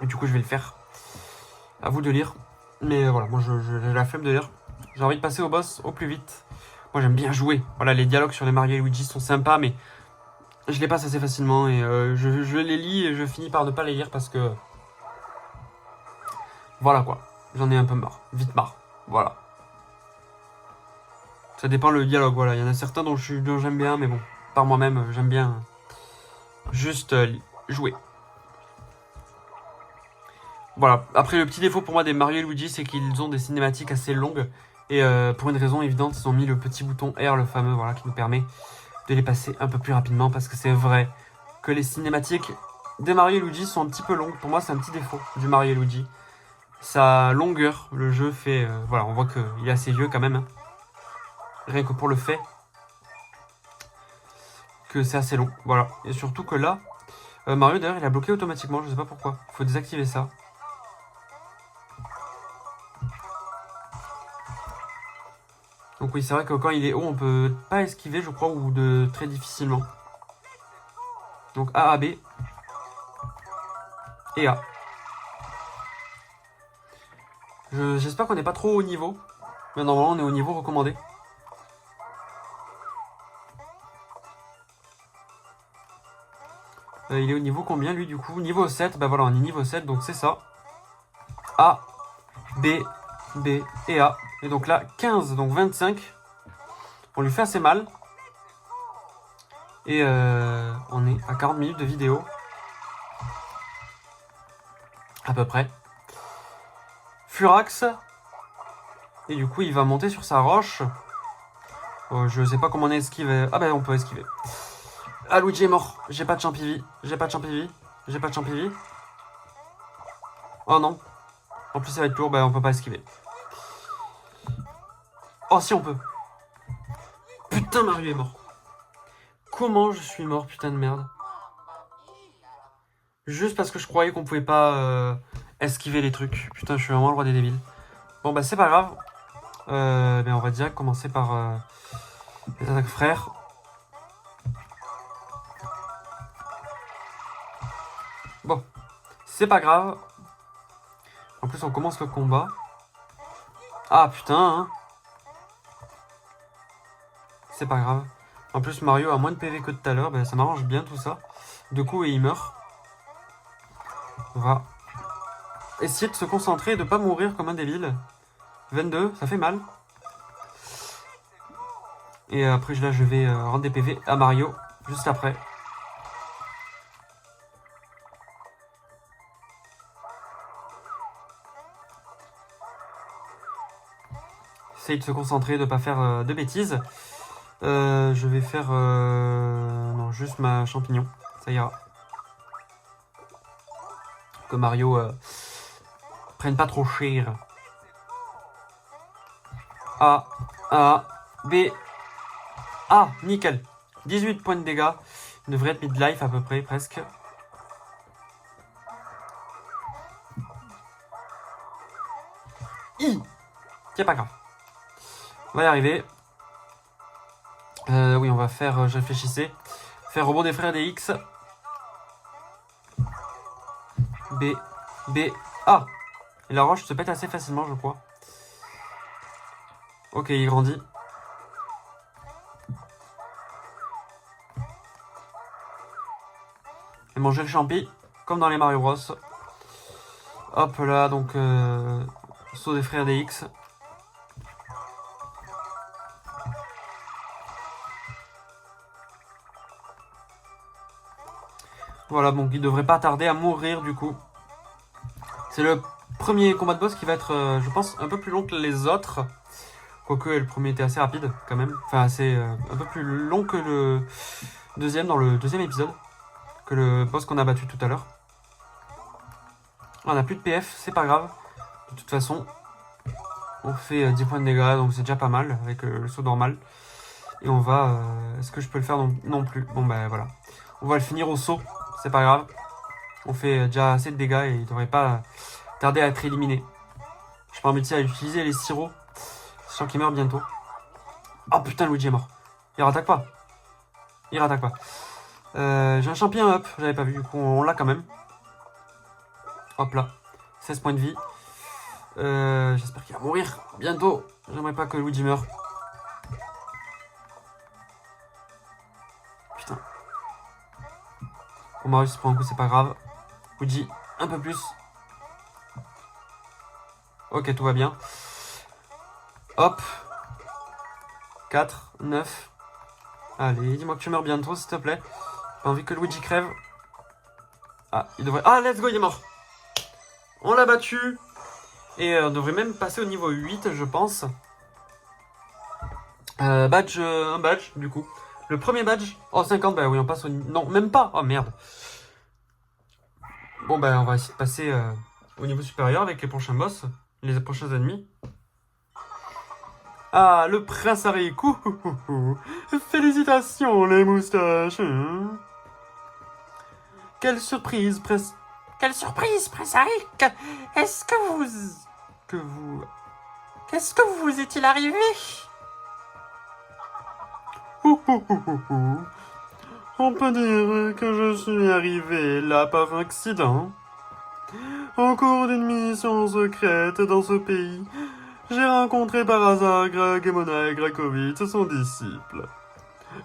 Et du coup, je vais le faire. À vous de lire. Mais voilà, moi j'ai la flemme de lire. J'ai envie de passer au boss au plus vite. Moi j'aime bien jouer. Voilà, les dialogues sur les Mario et Luigi sont sympas, mais je les passe assez facilement et je les lis et je finis par ne pas les lire parce que... Voilà quoi. J'en ai un peu marre. Vite marre. Voilà. Ça dépend le dialogue, voilà. Il y en a certains dont j'aime bien, mais bon, par moi-même, j'aime bien juste jouer. Voilà. Après, le petit défaut pour moi des Mario et Luigi, c'est qu'ils ont des cinématiques assez longues. Et pour une raison évidente, ils ont mis le petit bouton R, le fameux, voilà, qui nous permet de les passer un peu plus rapidement. Parce que c'est vrai que les cinématiques des Mario et Luigi sont un petit peu longues. Pour moi, c'est un petit défaut du Mario et Luigi. Sa longueur, le jeu fait... voilà, on voit qu'il est assez vieux quand même. Hein. Rien que pour le fait que c'est assez long. Voilà. Et surtout que là, Mario d'ailleurs, il a bloqué automatiquement. Je sais pas pourquoi. Il faut désactiver ça. Donc oui, c'est vrai que quand il est haut, on peut pas esquiver, je crois, ou de très difficilement. Donc A, A, B. Et A. J'espère qu'on n'est pas trop haut niveau. Mais normalement, on est au niveau recommandé. Il est au niveau combien, lui, du coup? Niveau 7. Bah voilà, on est niveau 7, donc c'est ça. A, B, B et A. Et donc là, 15, donc 25. On lui fait assez mal. Et on est à 40 minutes de vidéo. À peu près. Furax. Et du coup, il va monter sur sa roche. Je sais pas comment on esquive. Ah bah on peut esquiver. Ah, Luigi est mort. J'ai pas de champivi. J'ai pas de champivi. J'ai pas de champivi. Oh non. En plus, ça va être lourd. Bah on peut pas esquiver. Oh si, on peut. Putain, Mario est mort. Comment je suis mort, putain de merde. Juste parce que je croyais qu'on pouvait pas esquiver les trucs. Putain, je suis vraiment le roi des débiles. Bon bah c'est pas grave. Mais on va direct commencer par les attaques frères. Bon, c'est pas grave. En plus, on commence le combat. Ah putain, hein. C'est pas grave. En plus, Mario a moins de PV que tout à l'heure. Ben, ça m'arrange bien tout ça. Du coup, et il meurt. On va essayer de se concentrer et de pas mourir comme un débile. 22, ça fait mal. Et après, là, je vais rendre des PV à Mario. Juste après. Essaye de se concentrer, de pas faire de bêtises. Je vais faire... non, juste ma champignon. Ça ira. Que Mario prenne pas trop cher. A, A, B. Ah, nickel. 18 points de dégâts. Il devrait être mid-life à peu près, presque. C'est pas grave. On va y arriver. Oui, on va faire, je réfléchissais. Faire rebond des frères des X. B, B, A. Et la roche se pète assez facilement, je crois. Ok, il grandit. Et manger le champi, comme dans les Mario Bros. Hop là, donc saut des frères des X. Voilà, donc il devrait pas tarder à mourir du coup. C'est le premier combat de boss qui va être, je pense, un peu plus long que les autres. Quoique le premier était assez rapide quand même. Enfin, assez, un peu plus long que le deuxième dans le deuxième épisode. Que le boss qu'on a battu tout à l'heure. On n'a plus de PF, c'est pas grave. De toute façon, on fait 10 points de dégâts, donc c'est déjà pas mal avec le saut normal. Et on va... Est-ce que je peux le faire non plus. Bon, bah voilà. On va le finir au saut, c'est pas grave. On fait déjà assez de dégâts et il devrait pas tarder à être éliminé. Je peux embêter à utiliser les sirops. Sachant qu'il meurt bientôt. Oh putain, Luigi est mort. Il rattaque pas. Il rattaque pas. J'ai un champion up, j'avais pas vu, du coup on l'a quand même. Hop là. 16 points de vie. J'espère qu'il va mourir bientôt. J'aimerais pas que Luigi meure. Putain. Bon, Marius prend un coup, c'est pas grave. Luigi, un peu plus. Ok, tout va bien. Hop. 4, 9. Allez, dis-moi que tu meurs bientôt, s'il te plaît. J'ai pas envie que Luigi crève. Ah, il devrait... Ah, let's go, il est mort. On l'a battu. Et on devrait même passer au niveau 8, je pense. Un badge, du coup. Le premier badge. Oh, 50, bah oui, on passe au... Non, même pas. Oh, merde. Bon, bah, on va essayer de passer au niveau supérieur avec les prochains boss. Les prochains ennemis. Ah, le prince Harry. Félicitations, les moustaches. Quelle surprise, prince... Quelle surprise, prince Harry. Est-ce que vous... Qu'est-ce que vous est-il arrivé? On peut dire que je suis arrivé là par accident. Au cours d'une mission secrète dans ce pays, j'ai rencontré par hasard Gragemona et Grakovitch, son disciple.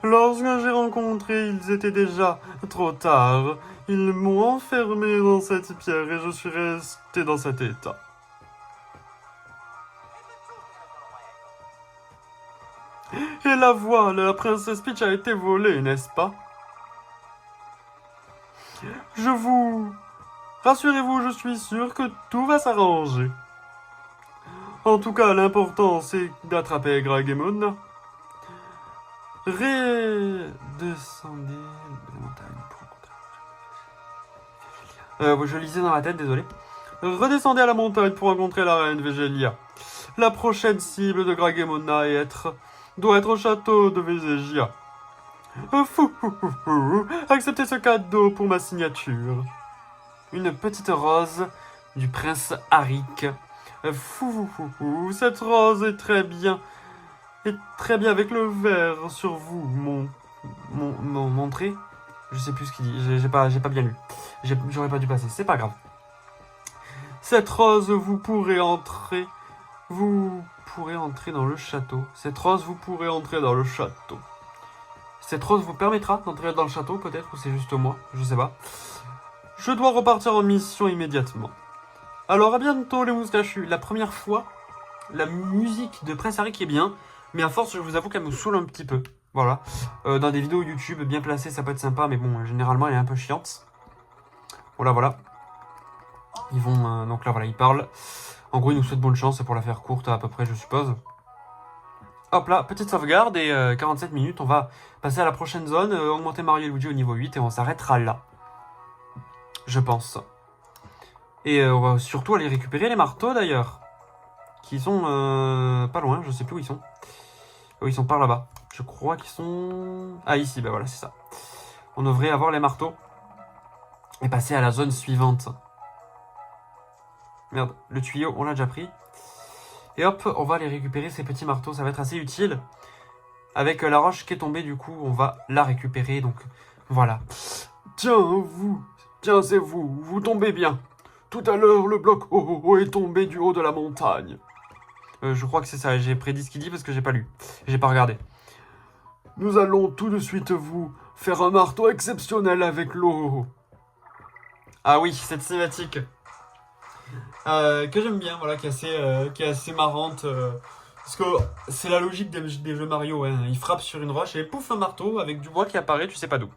Lorsque j'ai rencontré, ils étaient déjà trop tard. Ils m'ont enfermé dans cette pierre et je suis resté dans cet état. Et la voile, la princesse Peach a été volée, n'est-ce pas? Rassurez-vous, je suis sûr que tout va s'arranger. En tout cas, l'important, c'est d'attraper Gragemona. Redescendez la montagne pour rencontrer... je lisais dans ma tête, désolé. Redescendez à la montagne pour rencontrer la reine Végélia. La prochaine cible de Gragemona doit être au château de Végélia. Acceptez ce cadeau pour ma signature. Une petite rose du prince Arik. Cette rose est très bien. Et très bien avec le verre sur vous, montré. Je sais plus ce qu'il dit, j'ai pas bien lu. J'aurais pas dû passer, c'est pas grave. Cette rose, vous pourrez entrer dans le château. Cette rose, vous pourrez entrer dans le château. Cette rose vous permettra d'entrer dans le château, peut-être, ou c'est juste moi, je sais pas. Je dois repartir en mission immédiatement. Alors à bientôt les moustachus. La première fois, la musique de Prince Harry qui est bien, mais à force, je vous avoue qu'elle me saoule un petit peu. Voilà. Dans des vidéos YouTube bien placées, ça peut être sympa, mais bon, généralement, elle est un peu chiante. Voilà. Ils vont... donc là, voilà, ils parlent. En gros, ils nous souhaitent bonne chance, c'est pour la faire courte à peu près, je suppose. Hop là, petite sauvegarde et 47 minutes, on va passer à la prochaine zone, augmenter Mario et Luigi au niveau 8 et on s'arrêtera là. Je pense. Et on va surtout aller récupérer les marteaux d'ailleurs. Qui sont pas loin, je sais plus où ils sont. Oh, ils sont par là-bas. Je crois qu'ils sont... Ah, ici, bah voilà, c'est ça. On devrait avoir les marteaux. Et passer à la zone suivante. Merde, le tuyau, on l'a déjà pris. Et hop, on va aller récupérer ces petits marteaux, ça va être assez utile. Avec la roche qui est tombée, du coup, on va la récupérer, donc voilà. Tiens, c'est vous tombez bien. Tout à l'heure, le bloc est tombé du haut de la montagne. Je crois que c'est ça, j'ai prédit ce qu'il dit parce que j'ai pas lu. J'ai pas regardé. Nous allons tout de suite vous faire un marteau exceptionnel avec l'eau. Ah oui, cette cinématique. Que j'aime bien, voilà, qui est assez marrante. Parce que c'est la logique des jeux Mario, hein. Il frappe sur une roche et pouf, un marteau avec du bois qui apparaît, tu sais pas d'où.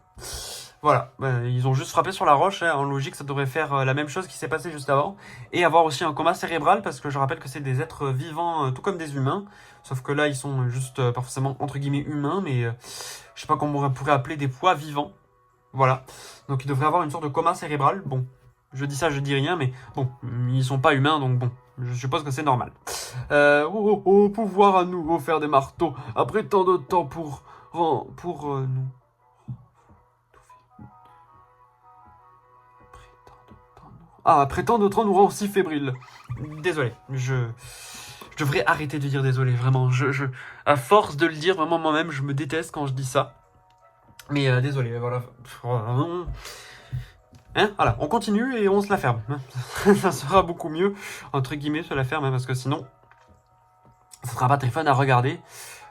Voilà, ils ont juste frappé sur la roche, hein. En logique, ça devrait faire la même chose qui s'est passé juste avant. Et avoir aussi un coma cérébral, parce que je rappelle que c'est des êtres vivants, tout comme des humains. Sauf que là, ils sont juste, pas forcément, entre guillemets, humains, mais je sais pas comment on pourrait appeler des poids vivants. Voilà. Donc ils devraient avoir une sorte de coma cérébral. Bon, je dis ça, je dis rien, mais bon, ils sont pas humains, donc bon, je suppose que c'est normal. Pouvoir à nouveau faire des marteaux, après tant de temps pour nous. Après tant de temps nous rend si fébriles. Désolé, je devrais arrêter de dire désolé, vraiment. À force de le dire, vraiment moi-même, je me déteste quand je dis ça. Mais désolé, voilà. Hein, voilà, on continue et on se la ferme. Ça sera beaucoup mieux, entre guillemets, se la ferme, hein, parce que sinon, ça sera pas très fun à regarder.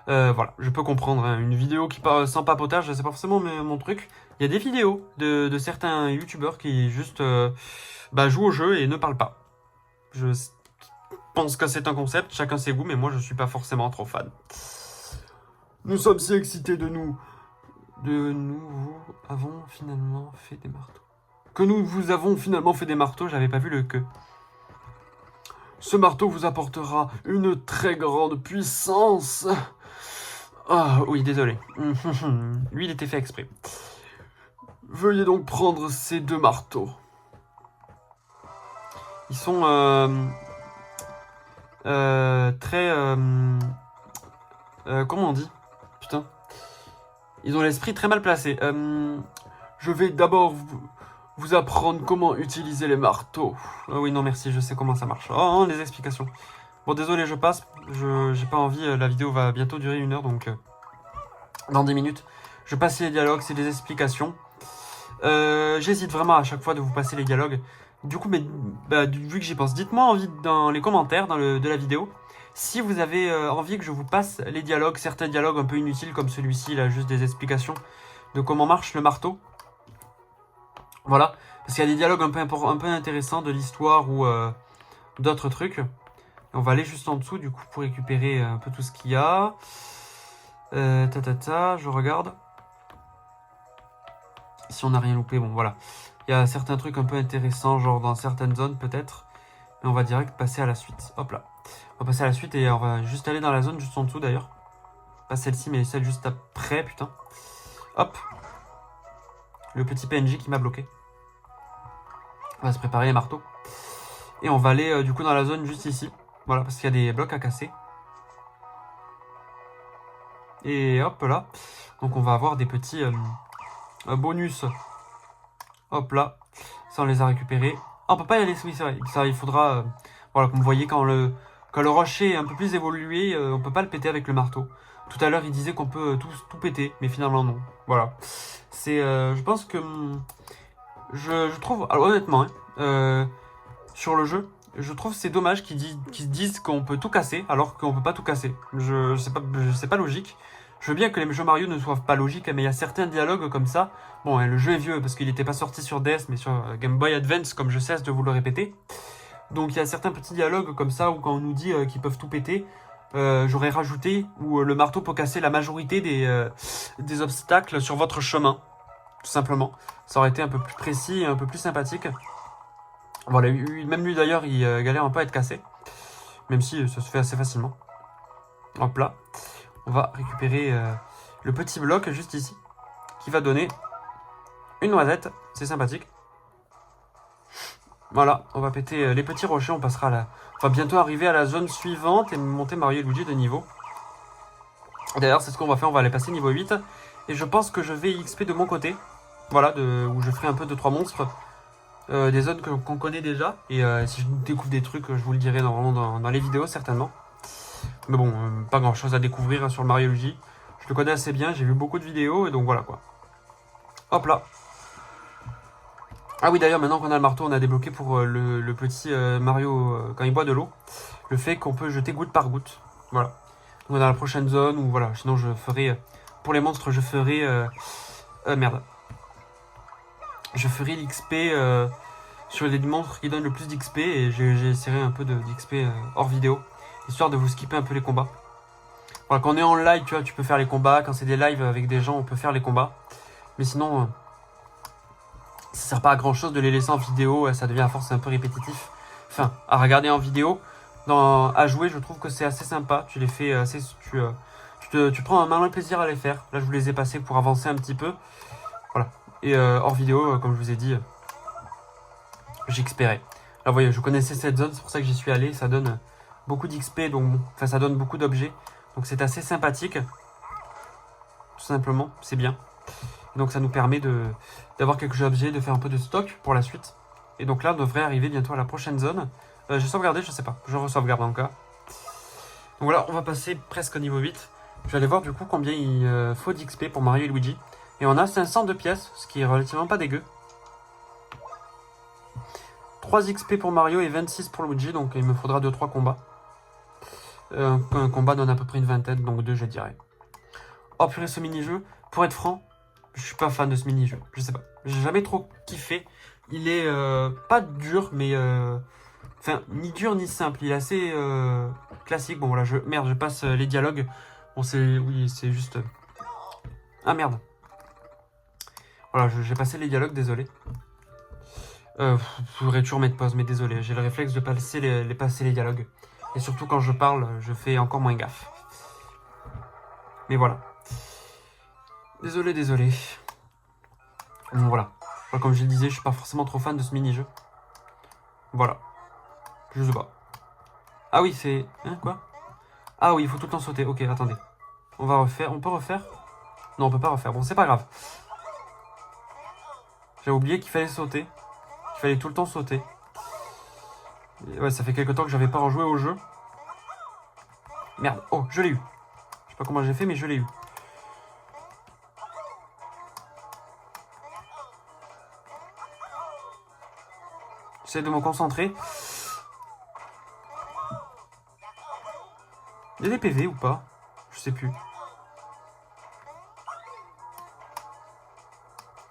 Voilà, je peux comprendre, hein, une vidéo qui parle sans papotage, c'est pas forcément mon truc. Il y a des vidéos de certains youtubeurs qui juste jouent au jeu et ne parlent pas. Je pense que c'est un concept, chacun ses goûts, mais moi je suis pas forcément trop fan. Nous sommes si excités de nous, vous avons finalement fait des marteaux. Que nous vous avons finalement fait des marteaux, j'avais pas vu le que. Ce marteau vous apportera une très grande puissance. Ah oui, désolé. Lui, il était fait exprès. Veuillez donc prendre ces 2 marteaux. Ils sont très... comment on dit? Putain. Ils ont l'esprit très mal placé. Je vais d'abord vous apprendre comment utiliser les marteaux. Oh oui, non, merci, je sais comment ça marche. Oh, des explications. Bon, désolé, je passe. J'ai pas envie, la vidéo va bientôt durer 1 heure, donc... dans 10 minutes. Je passe les dialogues, c'est des explications. J'hésite vraiment à chaque fois de vous passer les dialogues. Du coup, vu que j'y pense, dites-moi dans les commentaires de la vidéo si vous avez envie que je vous passe les dialogues, certains dialogues un peu inutiles comme celui-ci, là, juste des explications de comment marche le marteau. Voilà, parce qu'il y a des dialogues un peu intéressants de l'histoire ou d'autres trucs. Et on va aller juste en dessous, du coup, pour récupérer un peu tout ce qu'il y a. Je regarde. Si on n'a rien loupé, bon voilà. Il y a certains trucs un peu intéressants, genre dans certaines zones peut-être. Mais on va direct passer à la suite. Hop là. On va passer à la suite et on va juste aller dans la zone juste en dessous d'ailleurs. Pas celle-ci, mais celle juste après, putain. Hop. Le petit PNJ qui m'a bloqué. On va se préparer les marteaux. Et on va aller du coup dans la zone juste ici. Voilà, parce qu'il y a des blocs à casser. Et hop là. Donc on va avoir des petits bonus. Hop là. Ça on les a récupérés. Ah, on peut pas y aller, oui c'est vrai. Ça il faudra... voilà, comme vous voyez, quand le rocher est un peu plus évolué, on peut pas le péter avec le marteau. Tout à l'heure il disait qu'on peut tout péter, mais finalement non. Voilà. C'est... je pense que... je trouve... Alors honnêtement, sur le jeu, je trouve c'est dommage qu'ils disent qu'on peut tout casser alors qu'on peut pas tout casser. C'est pas logique. Je veux bien que les jeux Mario ne soient pas logiques, mais il y a certains dialogues comme ça. Bon, le jeu est vieux parce qu'il n'était pas sorti sur DS, mais sur Game Boy Advance, comme je cesse de vous le répéter. Donc il y a certains petits dialogues comme ça où quand on nous dit qu'ils peuvent tout péter, j'aurais rajouté où le marteau peut casser la majorité des obstacles sur votre chemin. Tout simplement. Ça aurait été un peu plus précis et un peu plus sympathique. Voilà, même lui d'ailleurs, il galère un peu à être cassé. Même si ça se fait assez facilement. Hop là. On va récupérer le petit bloc juste ici. Qui va donner une noisette. C'est sympathique. Voilà, on va péter les petits rochers. On passera là. On va bientôt arriver à la zone suivante et monter Mario et Luigi de niveau. D'ailleurs, c'est ce qu'on va faire. On va aller passer niveau 8. Et je pense que je vais XP de mon côté. Voilà, où je ferai un peu de 3 monstres. Des zones qu'on connaît déjà. Et si je découvre des trucs, je vous le dirai normalement dans les vidéos, certainement. Mais bon, pas grand chose à découvrir sur le Mario Luigi. Je le connais assez bien, j'ai vu beaucoup de vidéos, et donc voilà quoi. Hop là. Ah oui, d'ailleurs, maintenant qu'on a le marteau, on a débloqué pour le petit Mario, quand il boit de l'eau, le fait qu'on peut jeter goutte par goutte. Voilà. Donc dans la prochaine zone, ou voilà, sinon je ferai, pour les monstres, je ferai... merde. Je ferai l'XP sur les monstres qui donnent le plus d'XP, et j'essaierai un peu d'XP hors vidéo, histoire de vous skipper un peu les combats. Voilà, quand on est en live, tu vois, tu peux faire les combats. Quand c'est des lives avec des gens, on peut faire les combats. Mais sinon, ça sert pas à grand chose de les laisser en vidéo, ça devient à force un peu répétitif. Enfin, à regarder en vidéo, à jouer, je trouve que c'est assez sympa. Tu les fais assez, tu prends un malin plaisir à les faire. Là, je vous les ai passés pour avancer un petit peu. Voilà. Et hors vidéo, comme je vous ai dit, j'expérais. Là, vous voyez, je connaissais cette zone, c'est pour ça que j'y suis allé. Ça donne beaucoup d'XP, donc bon, enfin, ça donne beaucoup d'objets. Donc c'est assez sympathique. Tout simplement, c'est bien. Et donc ça nous permet d'avoir quelques objets, de faire un peu de stock pour la suite. Et donc là, on devrait arriver bientôt à la prochaine zone. J'ai sauvegardé, je sais pas. Je re-sauvegarde en cas. Donc voilà, on va passer presque au niveau 8. Je vais aller voir du coup combien il faut d'XP pour Mario et Luigi. Et on a 502 pièces, ce qui est relativement pas dégueu. 3 XP pour Mario et 26 pour Luigi, donc il me faudra 2-3 combats. Un combat donne à peu près une vingtaine, donc 2 je dirais. Oh purée, ce mini-jeu, pour être franc, je suis pas fan de ce mini-jeu. Je sais pas, j'ai jamais trop kiffé. Il est pas dur, mais... Enfin, ni dur ni simple, il est assez classique. Bon voilà, merde, je passe les dialogues. Bon c'est... Oui, c'est juste... Ah merde. Voilà, j'ai passé les dialogues, désolé. Je pourrais toujours mettre pause, mais désolé, j'ai le réflexe de passer passer les dialogues. Et surtout quand je parle, je fais encore moins gaffe. Mais voilà. Désolé. Donc voilà. Comme je le disais, je suis pas forcément trop fan de ce mini-jeu. Voilà. Je sais pas. Ah oui, c'est... Hein, quoi? Ah oui, il faut tout le temps sauter. Ok, attendez. On va refaire. On peut refaire? Non, on peut pas refaire. Bon, c'est pas grave. J'ai oublié qu'il fallait sauter. Il fallait tout le temps sauter. Et ouais, ça fait quelques temps que j'avais pas rejoué au jeu. Merde. Oh, je l'ai eu. Je sais pas comment j'ai fait, mais je l'ai eu. J'essaie de me concentrer. Il y a des PV ou pas? Je sais plus.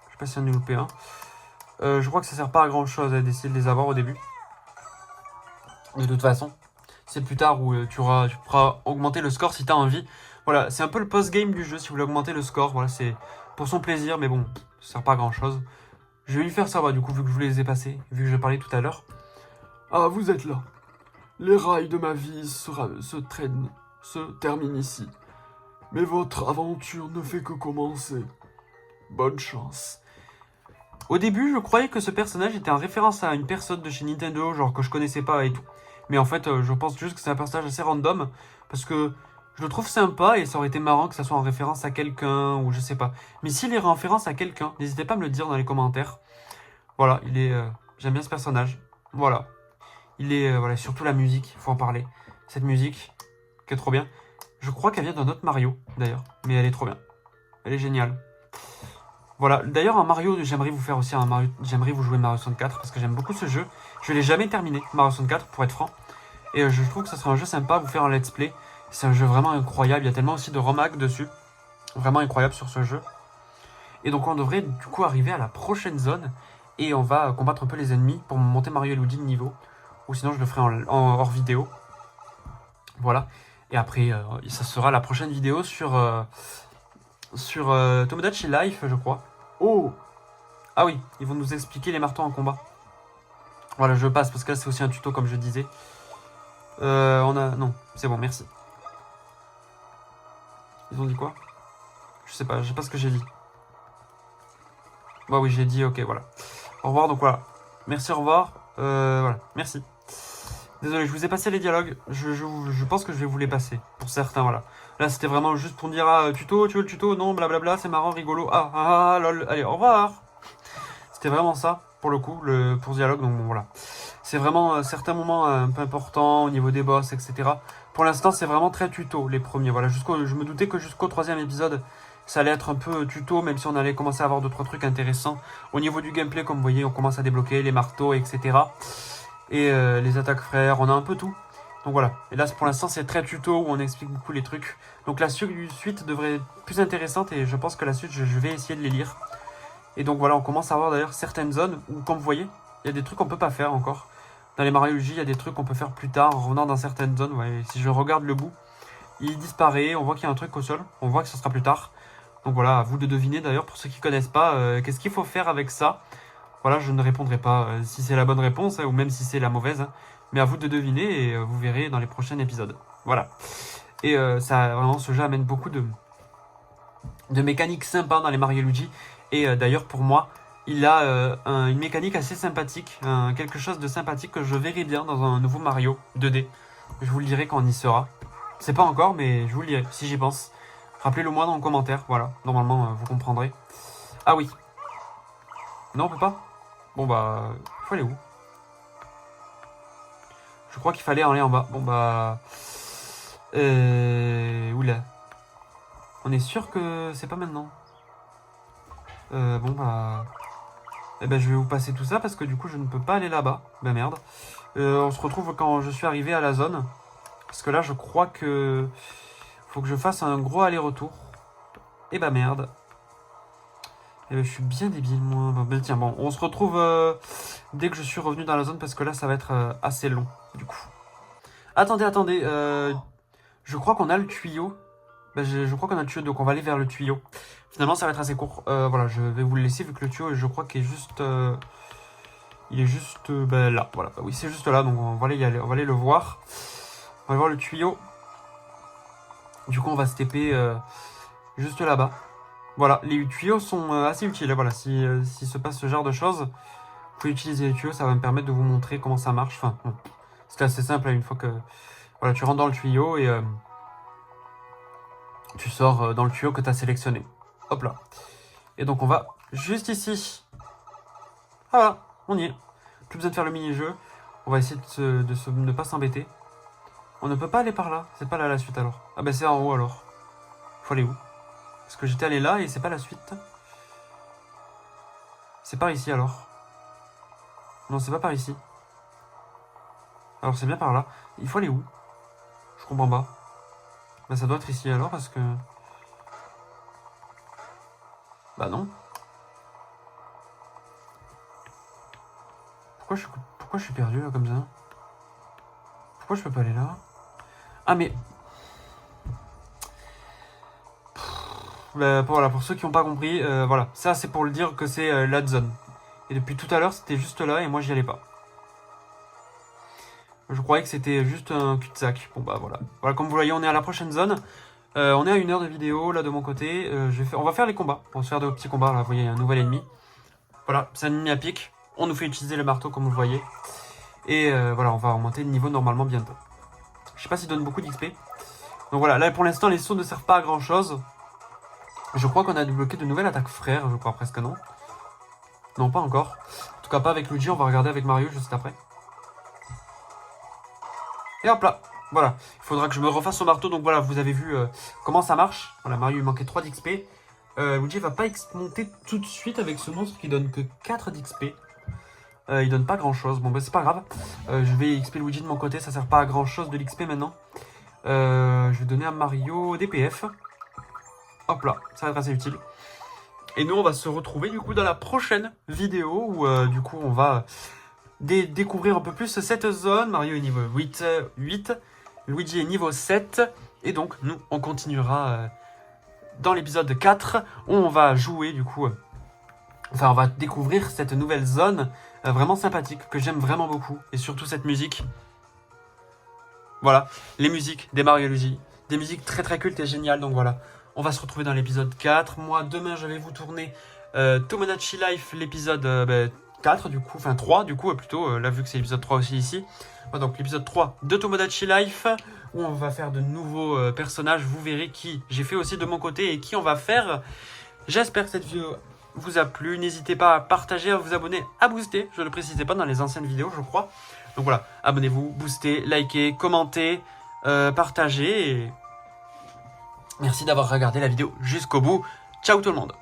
Je sais pas si on est loupé un. Je crois que ça sert pas à grand chose d'essayer de les avoir au début. De toute façon. C'est plus tard où tu pourras augmenter le score si tu as envie. Voilà, c'est un peu le post-game du jeu si vous voulez augmenter le score. Voilà, c'est pour son plaisir, mais bon, ça sert pas à grand chose. Je vais lui faire savoir du coup, vu que je vous les ai passés, vu que je parlais tout à l'heure. Ah, vous êtes là. Les rails de ma vie se terminent ici. Mais votre aventure ne fait que commencer. Bonne chance. Au début, je croyais que ce personnage était en référence à une personne de chez Nintendo, genre que je connaissais pas et tout. Mais en fait, je pense juste que c'est un personnage assez random, parce que je le trouve sympa et ça aurait été marrant que ça soit en référence à quelqu'un, ou je sais pas. Mais s'il est en référence à quelqu'un, n'hésitez pas à me le dire dans les commentaires. Voilà, j'aime bien ce personnage. Voilà. Voilà, surtout la musique, il faut en parler. Cette musique, qui est trop bien. Je crois qu'elle vient d'un autre Mario, d'ailleurs, mais elle est trop bien. Elle est géniale. Voilà, d'ailleurs un Mario, j'aimerais vous faire aussi un Mario, j'aimerais vous jouer Mario 64 parce que j'aime beaucoup ce jeu. Je l'ai jamais terminé, Mario 64 pour être franc. Et je trouve que ça serait un jeu sympa à vous faire un let's play. C'est un jeu vraiment incroyable, il y a tellement aussi de remake dessus. Vraiment incroyable sur ce jeu. Et donc on devrait du coup arriver à la prochaine zone. Et on va combattre un peu les ennemis pour monter Mario et Luigi de niveau. Ou sinon je le ferai en hors vidéo. Voilà. Et après, ça sera la prochaine vidéo sur Tomodachi Life, je crois. Oh, Ah oui, ils vont nous expliquer les marteaux en combat. Voilà, je passe parce que là c'est aussi un tuto comme je disais. Non, c'est bon, merci. Ils ont dit quoi? Je sais pas ce que j'ai dit. Bah oui, j'ai dit ok, voilà. Au revoir, donc voilà. Merci, au revoir. Voilà, merci. Désolé, je vous ai passé les dialogues. Je pense que je vais vous les passer. Pour certains, voilà. Là, c'était vraiment juste pour me dire, ah, tuto, tu veux le tuto? Non, blablabla, c'est marrant, rigolo. Lol. Allez, au revoir. C'était vraiment ça, pour le coup, pour ce dialogue. Donc bon, voilà. C'est vraiment certains moments un peu importants au niveau des boss, etc. Pour l'instant, c'est vraiment très tuto, les premiers. Voilà, je me doutais que jusqu'au 3e épisode, ça allait être un peu tuto, même si on allait commencer à avoir 2-3 trucs intéressants. Au niveau du gameplay, comme vous voyez, on commence à débloquer les marteaux, etc. Et les attaques frères, on a un peu tout. Donc voilà, et là pour l'instant c'est très tuto où on explique beaucoup les trucs. Donc la suite devrait être plus intéressante et je pense que la suite je vais essayer de les lire. Et donc voilà, on commence à avoir d'ailleurs certaines zones où comme vous voyez, il y a des trucs qu'on peut pas faire encore. Dans les Mario Luigi, il y a des trucs qu'on peut faire plus tard en revenant dans certaines zones. Ouais, si je regarde le bout, il disparaît, on voit qu'il y a un truc au sol, on voit que ce sera plus tard. Donc voilà, à vous de deviner d'ailleurs pour ceux qui connaissent pas, qu'est-ce qu'il faut faire avec ça. Voilà, je ne répondrai pas si c'est la bonne réponse ou même si c'est la mauvaise. Mais à vous de deviner et vous verrez dans les prochains épisodes. Voilà. Et ça, vraiment, ce jeu amène beaucoup de mécaniques sympas dans les Mario et Luigi. Et d'ailleurs, pour moi, il a une mécanique assez sympathique, quelque chose de sympathique que je verrai bien dans un nouveau Mario 2D. Je vous le dirai quand on y sera. C'est pas encore, mais je vous le dirai si j'y pense. Rappelez-le moi dans le commentaire, voilà. Normalement, vous comprendrez. Ah oui. Non, on peut pas. Bon bah, faut aller où? Je crois qu'il fallait aller en bas. Bon bah... Oula. On est sûr que c'est pas maintenant. Bon bah... Eh ben je vais vous passer tout ça parce que du coup je ne peux pas aller là-bas. Ben merde. On se retrouve quand je suis arrivé à la zone. Parce que là je crois que... Faut que je fasse un gros aller-retour. Et bah merde. Eh ben je suis bien débile moi. Ben tiens bon, on se retrouve dès que je suis revenu dans la zone parce que là ça va être assez long du coup. Attendez. Je crois qu'on a le tuyau. Ben, je crois qu'on a le tuyau donc on va aller vers le tuyau. Finalement ça va être assez court. Voilà, je vais vous le laisser vu que le tuyau je crois qu'il est juste... il est juste ben, là. Voilà, oui c'est juste là donc on va aller y aller. On va aller le voir. On va voir le tuyau. Du coup on va se TP juste là-bas. Voilà, les tuyaux sont assez utiles. Voilà, si se passe ce genre de choses, vous pouvez utiliser les tuyaux, ça va me permettre de vous montrer comment ça marche. Enfin, bon, c'est assez simple, une fois que voilà, tu rentres dans le tuyau et tu sors dans le tuyau que tu as sélectionné. Hop là. Et donc on va juste ici. Voilà, on y est. Plus besoin de faire le mini-jeu. On va essayer de ne pas s'embêter. On ne peut pas aller par là. C'est pas là la suite alors. Ah ben c'est en haut alors. Faut aller où? Parce que j'étais allé là et c'est pas la suite. C'est par ici alors. Non, c'est pas par ici. Alors c'est bien par là. Il faut aller où? Je comprends pas. Bah ça doit être ici alors parce que... Bah non. Pourquoi je suis perdu là comme ça? Pourquoi je peux pas aller là? Ah mais... Bah, voilà, pour ceux qui n'ont pas compris, voilà. Ça c'est pour le dire que c'est la zone. Et depuis tout à l'heure c'était juste là et moi j'y allais pas. Je croyais que c'était juste un cul-de-sac. Bon bah voilà. Voilà, comme vous voyez, on est à la prochaine zone. On est à 1 heure de vidéo là de mon côté. On va faire les combats. On va se faire de petits combats. Là, vous voyez, il y a un nouvel ennemi. Voilà, c'est un ennemi à pic. On nous fait utiliser le marteau comme vous le voyez. Et voilà, on va augmenter de niveau normalement bientôt. Je sais pas s'il donne beaucoup d'XP. Donc voilà, là pour l'instant les sauts ne servent pas à grand chose. Je crois qu'on a débloqué de nouvelles attaques frères, je crois presque non. Non, pas encore. En tout cas pas avec Luigi, on va regarder avec Mario juste après. Et hop là, voilà. Il faudra que je me refasse au marteau, donc voilà, vous avez vu comment ça marche. Voilà, Mario il manquait 3 d'XP. Luigi va pas monter tout de suite avec ce monstre qui donne que 4 d'XP. Il donne pas grand chose, bon bah c'est pas grave. Je vais XP Luigi de mon côté, ça sert pas à grand chose de l'XP maintenant. Je vais donner à Mario DPF. Hop là, ça va être assez utile. Et nous on va se retrouver du coup dans la prochaine vidéo où du coup on va découvrir un peu plus cette zone. Mario est niveau 8, Luigi est niveau 7. Et donc nous on continuera dans l'épisode 4 où on va jouer du coup... Enfin on va découvrir cette nouvelle zone vraiment sympathique que j'aime vraiment beaucoup. Et surtout cette musique. Voilà, les musiques des Mario et Luigi. Des musiques très très cultes et géniales, donc voilà. On va se retrouver dans l'épisode 4. Moi, demain, je vais vous tourner Tomodachi Life, l'épisode 4, du coup. Enfin, 3, du coup, plutôt. Là, vu que c'est l'épisode 3 aussi ici. Voilà, donc, l'épisode 3 de Tomodachi Life, où on va faire de nouveaux personnages. Vous verrez qui j'ai fait aussi de mon côté et qui on va faire. J'espère que cette vidéo vous a plu. N'hésitez pas à partager, à vous abonner, à booster. Je ne le précisais pas dans les anciennes vidéos, je crois. Donc voilà, abonnez-vous, boostez, likez, commentez, partagez. Et... merci d'avoir regardé la vidéo jusqu'au bout. Ciao tout le monde.